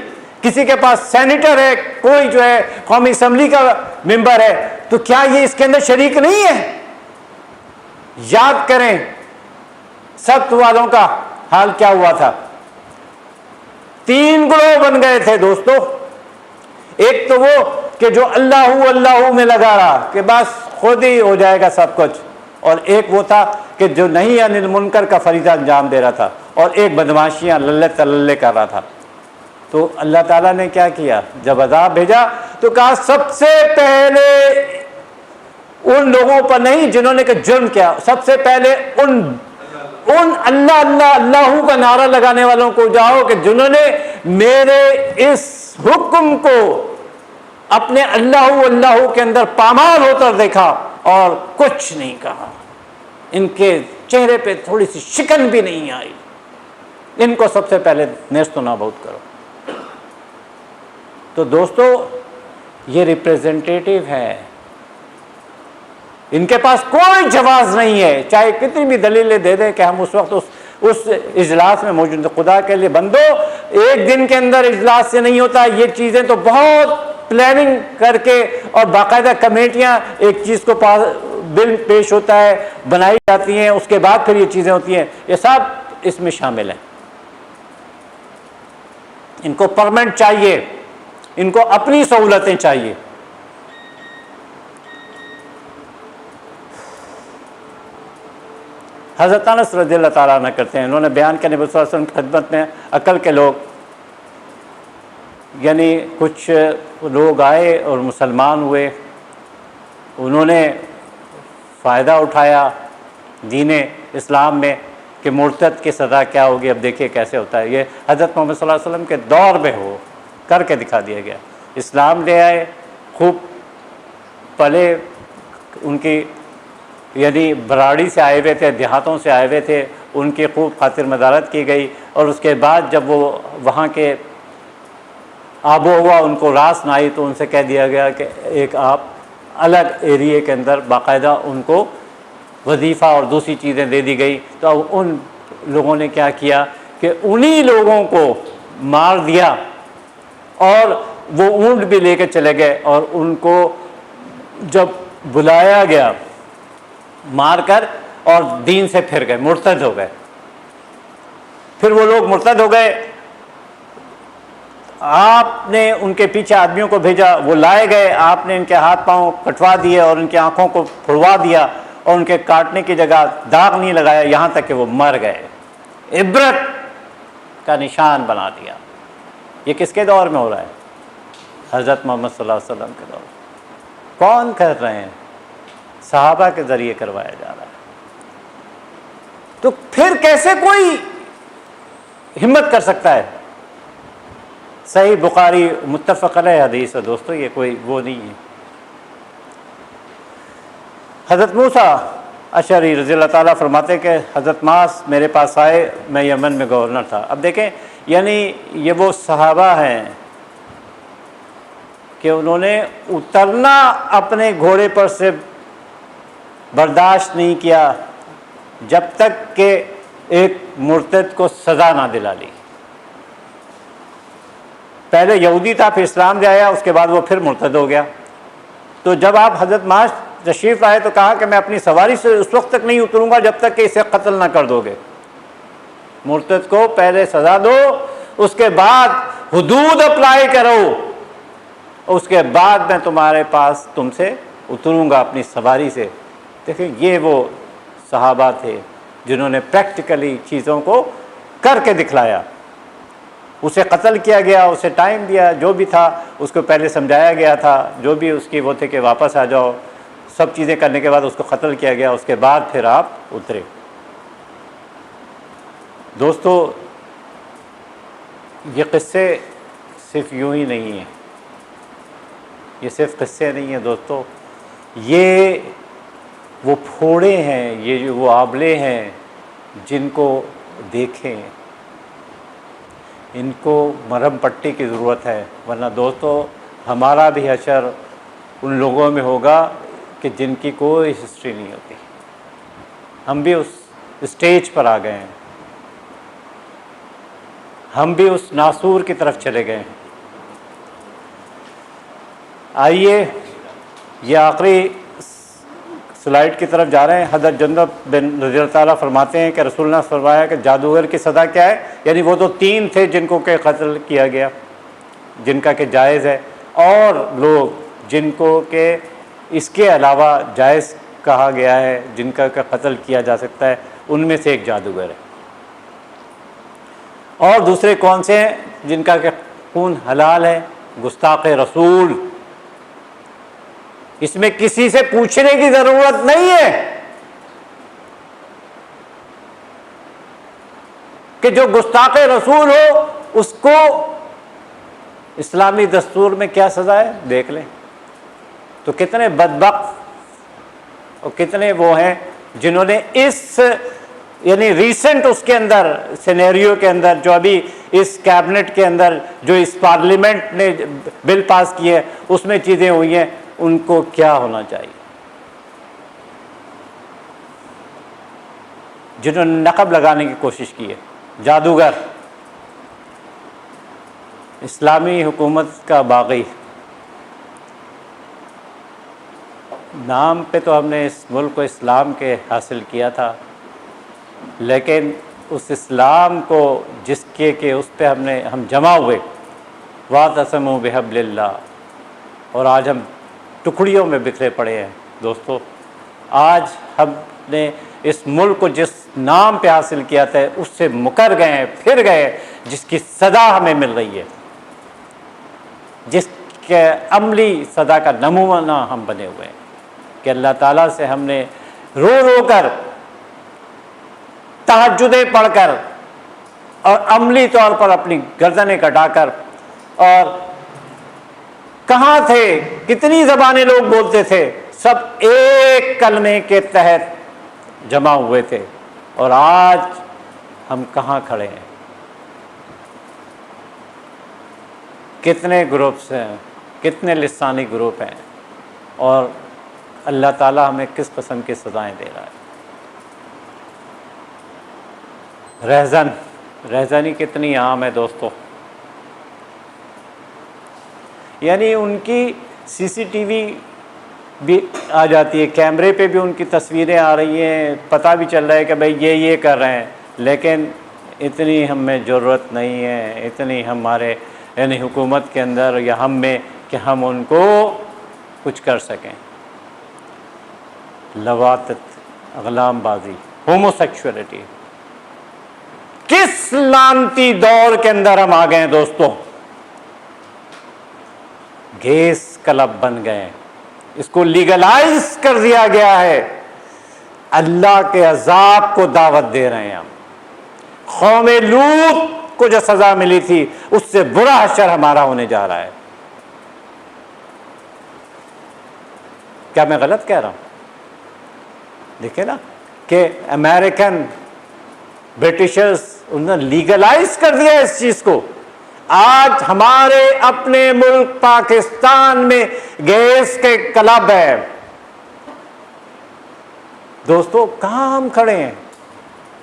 کسی کے پاس سینیٹر ہے، کوئی جو ہے قومی اسمبلی کا ممبر ہے، تو کیا یہ اس کے اندر شریک نہیں ہے؟ یاد کریں سبت والوں کا حال کیا ہوا تھا۔ 3 گروہ بن گئے تھے دوستو۔ ایک تو وہ کہ جو اللہ میں لگا رہا کہ بس خود ہی ہو جائے گا سب کچھ، اور ایک وہ تھا کہ جو نہیں عن المنکر کا فریضہ انجام دے رہا تھا، اور ایک بدماشیاں للے تللے کر رہا تھا۔ تو اللہ تعالیٰ نے کیا کیا؟ جب عذاب بھیجا تو کہا سب سے پہلے ان لوگوں پر نہیں جنہوں نے کہ جرم کیا، سب سے پہلے ان اللہ کا نعرہ لگانے والوں کو جاؤ کہ جنہوں نے میرے اس حکم کو اپنے اللہ کے اندر پامال ہوتا دیکھا اور کچھ نہیں کہا، ان کے چہرے پہ تھوڑی سی شکن بھی نہیں آئی، ان کو سب سے پہلے نیست و نابود کرو۔ تو دوستو یہ ریپریزنٹیٹیو ہے، ان کے پاس کوئی جواز نہیں ہے، چاہے کتنی بھی دلیلیں دے دیں کہ ہم اس وقت اس اجلاس میں موجود ہیں۔ خدا کے لیے بندو، ایک دن کے اندر اجلاس سے نہیں ہوتا، یہ چیزیں تو بہت پلاننگ کر کے اور باقاعدہ کمیٹیاں ایک چیز کو بل پیش ہوتا ہے، بنائی جاتی ہیں، اس کے بعد پھر یہ چیزیں ہوتی ہیں، یہ سب اس میں شامل ہیں۔ ان کو پرمنٹ چاہیے، ان کو اپنی سہولتیں چاہیے۔ حضرت انس رضی اللہ تعالیٰ عنہ کرتے ہیں، انہوں نے بیان کیا نبی صلی اللہ علیہ وسلم کی خدمت میں عقل کے لوگ، یعنی کچھ لوگ آئے اور مسلمان ہوئے، انہوں نے فائدہ اٹھایا دین اسلام میں کہ مرتد کی سزا کیا ہوگی۔ اب دیکھیے کیسے ہوتا ہے، یہ حضرت محمد صلی اللہ علیہ وسلم کے دور میں ہو کر کے دکھا دیا گیا۔ اسلام لے آئے، خوب پلے، ان کی یعنی براڑی سے آئے ہوئے تھے، دیہاتوں سے آئے ہوئے تھے، ان کی خوب خاطر مدارت کی گئی، اور اس کے بعد جب وہ وہاں کے آب و ہوا ان کو راس نہ آئی تو ان سے کہہ دیا گیا کہ ایک آپ الگ ایریے کے اندر باقاعدہ ان کو وظیفہ اور دوسری چیزیں دے دی گئی۔ تو اب ان لوگوں نے کیا کیا کہ انہی لوگوں کو مار دیا، اور وہ اونٹ بھی لے کے چلے گئے، اور ان کو جب بلایا گیا مار کر اور دین سے پھر گئے، مرتد ہو گئے۔ پھر وہ لوگ مرتد ہو گئے، آپ نے ان کے پیچھے آدمیوں کو بھیجا، وہ لائے گئے، آپ نے ان کے ہاتھ پاؤں کٹوا دیے اور ان کی آنکھوں کو پھڑوا دیا، اور ان کے کاٹنے کی جگہ داغ نہیں لگایا، یہاں تک کہ وہ مر گئے، عبرت کا نشان بنا دیا۔ یہ کس کے دور میں ہو رہا ہے؟ حضرت محمد صلی اللہ علیہ وسلم کے دور میں۔ کون کر رہے ہیں؟ صحابہ کے ذریعے کروایا جا رہا ہے۔ تو پھر کیسے کوئی ہمت کر سکتا ہے؟ صحیح بخاری متفق علیہ حدیث ہے دوستو، یہ کوئی وہ نہیں ہے۔ حضرت موسیٰ اشعری رضی اللہ تعالیٰ فرماتے ہیں کہ حضرت معاذ میرے پاس آئے، میں یمن میں گورنر تھا۔ اب دیکھیں، یعنی یہ وہ صحابہ ہیں کہ انہوں نے اترنا اپنے گھوڑے پر سے برداشت نہیں کیا جب تک کہ ایک مرتد کو سزا نہ دلا لی۔ پہلے یہودی تھا، پھر اسلام لے آیا، اس کے بعد وہ پھر مرتد ہو گیا۔ تو جب آپ حضرت معاذ تشریف لائے تو کہا کہ میں اپنی سواری سے اس وقت تک نہیں اتروں گا جب تک کہ اسے قتل نہ کر دو گے۔ مرتد کو پہلے سزا دو، اس کے بعد حدود اپلائی کرو، اس کے بعد میں تمہارے پاس تم سے اتروں گا اپنی سواری سے۔ دیکھیں، یہ وہ صحابہ تھے جنہوں نے پریکٹیکلی چیزوں کو کر کے دکھلایا۔ اسے قتل کیا گیا، اسے ٹائم دیا، جو بھی تھا اس کو پہلے سمجھایا گیا تھا، جو بھی اس کی وہ تھے کہ واپس آ جاؤ، سب چیزیں کرنے کے بعد اس کو قتل کیا گیا، اس کے بعد پھر آپ اترے۔ دوستو، یہ قصے صرف یوں ہی نہیں ہیں، یہ صرف قصے نہیں ہیں دوستو، یہ وہ پھوڑے ہیں، یہ وہ آبلے ہیں جن کو دیکھیں، ان کو مرہم پٹی کی ضرورت ہے، ورنہ دوستو ہمارا بھی حشر ان لوگوں میں ہوگا کہ جن کی کوئی ہسٹری نہیں ہوتی۔ ہم بھی اس اسٹیج پر آ گئے ہیں، ہم بھی اس ناسور کی طرف چلے گئے ہیں۔ آئیے یہ آخری سلائڈ کی طرف جا رہے ہیں۔ حضرت جندب بن رضی اللہ تعالیٰ فرماتے ہیں کہ رسول اللہ نے فرمایا کہ جادوگر کی سزا کیا ہے، یعنی وہ تو 3 تھے جن کو کہ قتل کیا گیا، جن کا کہ جائز ہے، اور لوگ جن کو کہ اس کے علاوہ جائز کہا گیا ہے، جن کا کہ قتل کیا جا سکتا ہے، ان میں سے ایک جادوگر ہے۔ اور دوسرے کون سے ہیں؟ جن کا کہ خون حلال ہے، گستاخ رسول، اس میں کسی سے پوچھنے کی ضرورت نہیں ہے کہ جو گستاخ رسول ہو اس کو اسلامی دستور میں کیا سزا ہے دیکھ لیں۔ تو کتنے بدبخت اور کتنے وہ ہیں جنہوں نے اس یعنی ریسنٹ اس کے اندر سینیریو کے اندر جو ابھی اس کیبنٹ کے اندر جو اس پارلیمنٹ نے بل پاس کیے اس میں چیزیں ہوئی ہیں، ان کو کیا ہونا چاہیے؟ جنہوں نے نقب لگانے کی کوشش کی ہے، جادوگر، اسلامی حکومت کا باغی۔ نام پہ تو ہم نے اس ملک کو اسلام کے حاصل کیا تھا، لیکن اس اسلام کو جس کے کہ اس پہ ہم جمع ہوئے، وَاعْتَصِمُوا بِحَبْلِ اللَّهِ، اور آج ہم ٹکڑیوں میں بکھرے پڑے ہیں۔ دوستو، آج ہم نے اس ملک کو جس نام پہ حاصل کیا تھا اس سے مکر گئے ہیں، پھر گئے، جس کی سزا ہمیں مل رہی ہے، جس کے عملی سزا کا نمونہ ہم بنے ہوئے ہیں کہ اللہ تعالیٰ سے ہم نے رو رو کر، تہجدیں پڑھ کر اور عملی طور پر اپنی گردنیں کٹا کر، اور کہاں تھے، کتنی زبانیں لوگ بولتے تھے، سب ایک کلمے کے تحت جمع ہوئے تھے، اور آج ہم کہاں کھڑے ہیں؟ کتنے گروپس ہیں، کتنے لسانی گروپ ہیں، اور اللہ تعالیٰ ہمیں کس قسم کی سزائیں دے رہا ہے۔ رہزنی کتنی عام ہے دوستو، یعنی ان کی CCTV بھی آ جاتی ہے، کیمرے پہ بھی ان کی تصویریں آ رہی ہیں، پتہ بھی چل رہا ہے کہ بھئی یہ کر رہے ہیں، لیکن اتنی ہم میں ضرورت نہیں ہے، اتنی ہمارے یعنی حکومت کے اندر یا ہم میں کہ ہم ان کو کچھ کر سکیں۔ لواطت، اغلام بازی، ہومو سیکشولیٹی، کس لعنتی دور کے اندر ہم آ گئے ہیں دوستوں؟ گیس کلب بن گئے ہیں، اس کو لیگلائز کر دیا گیا ہے، اللہ کے عذاب کو دعوت دے رہے ہیں ہم۔ قوم لوط کو جو سزا ملی تھی اس سے برا حشر ہمارا ہونے جا رہا ہے۔ کیا میں غلط کہہ رہا ہوں؟ دیکھیں نا کہ امریکن برٹشرز انہوں نے لیگلائز کر دیا اس چیز کو۔ آج ہمارے اپنے ملک پاکستان میں گیس کے کلب ہے۔ دوستو، کہاں ہم کھڑے ہیں؟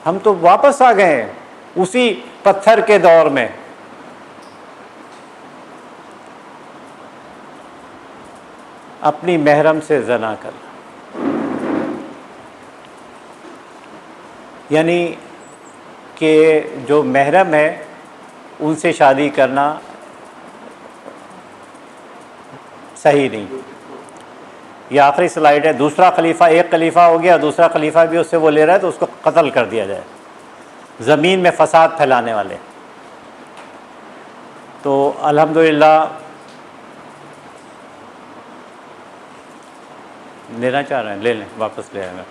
ہم تو واپس آ گئے ہیں اسی پتھر کے دور میں۔ اپنی محرم سے زنا کر، یعنی کہ جو محرم ہے ان سے شادی کرنا صحیح نہیں۔ یہ آخری سلائیڈ ہے۔ دوسرا خلیفہ، ایک خلیفہ ہو گیا، دوسرا خلیفہ بھی اس سے وہ لے رہا ہے تو اس کو قتل کر دیا جائے، زمین میں فساد پھیلانے والے۔ تو الحمدللہ لینا چاہ رہے ہیں، لے لیں، واپس لے آئیں گا۔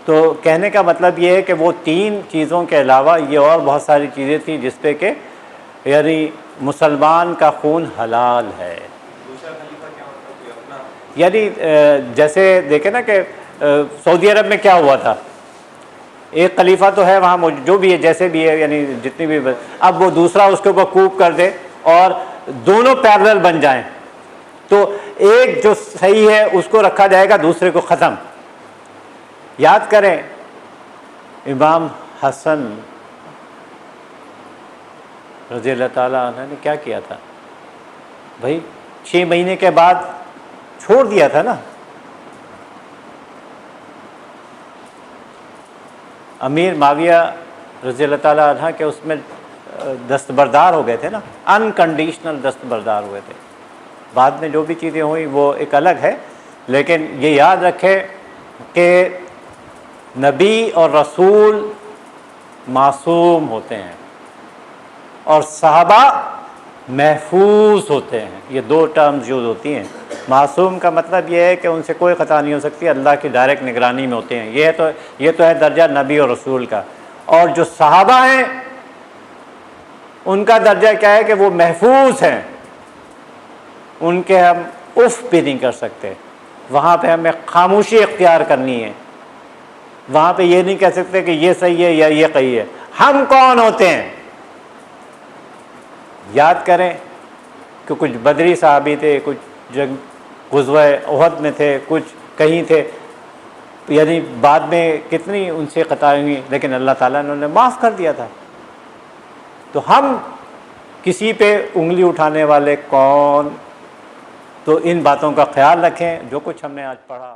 تو کہنے کا مطلب یہ ہے کہ وہ 3 چیزوں کے علاوہ یہ اور بہت ساری چیزیں تھیں جس پہ کہ یعنی مسلمان کا خون حلال ہے۔ یعنی جیسے دیکھیں نا کہ سعودی عرب میں کیا ہوا تھا، ایک خلیفہ تو ہے وہاں جو بھی ہے جیسے بھی ہے، یعنی جتنی بھی، اب وہ دوسرا اس کے اوپر کوپ کر دے اور دونوں پیرلل بن جائیں تو ایک جو صحیح ہے اس کو رکھا جائے گا، دوسرے کو ختم۔ یاد کریں امام حسن رضی اللہ تعالیٰ عنہ نے کیا کیا تھا؟ بھائی 6 مہینے کے بعد چھوڑ دیا تھا نا. امیر معاویہ رضی اللہ تعالیٰ عنہ کے اس میں دستبردار ہو گئے تھے نا, انکنڈیشنل دستبردار ہوئے تھے. بعد میں جو بھی چیزیں ہوئیں وہ ایک الگ ہے, لیکن یہ یاد رکھے کہ نبی اور رسول معصوم ہوتے ہیں اور صحابہ محفوظ ہوتے ہیں. یہ دو ٹرمز یوز ہوتی ہیں. معصوم کا مطلب یہ ہے کہ ان سے کوئی خطا نہیں ہو سکتی, اللہ کی ڈائریکٹ نگرانی میں ہوتے ہیں. یہ تو ہے درجہ نبی اور رسول کا. اور جو صحابہ ہیں ان کا درجہ کیا ہے کہ وہ محفوظ ہیں, ان کے ہم اف بھی نہیں کر سکتے. وہاں پہ ہمیں خاموشی اختیار کرنی ہے. وہاں پہ یہ نہیں کہہ سکتے کہ یہ صحیح ہے یا یہ صحیح ہے. ہم کون ہوتے ہیں؟ یاد کریں کہ کچھ بدری صحابی تھے, کچھ جنگ غزوہ احد میں تھے, کچھ کہیں تھے, یعنی بعد میں کتنی ان سے خطائیں ہوئی, لیکن اللہ تعالیٰ نے انہیں معاف کر دیا تھا. تو ہم کسی پہ انگلی اٹھانے والے کون؟ تو ان باتوں کا خیال رکھیں. جو کچھ ہم نے آج پڑھا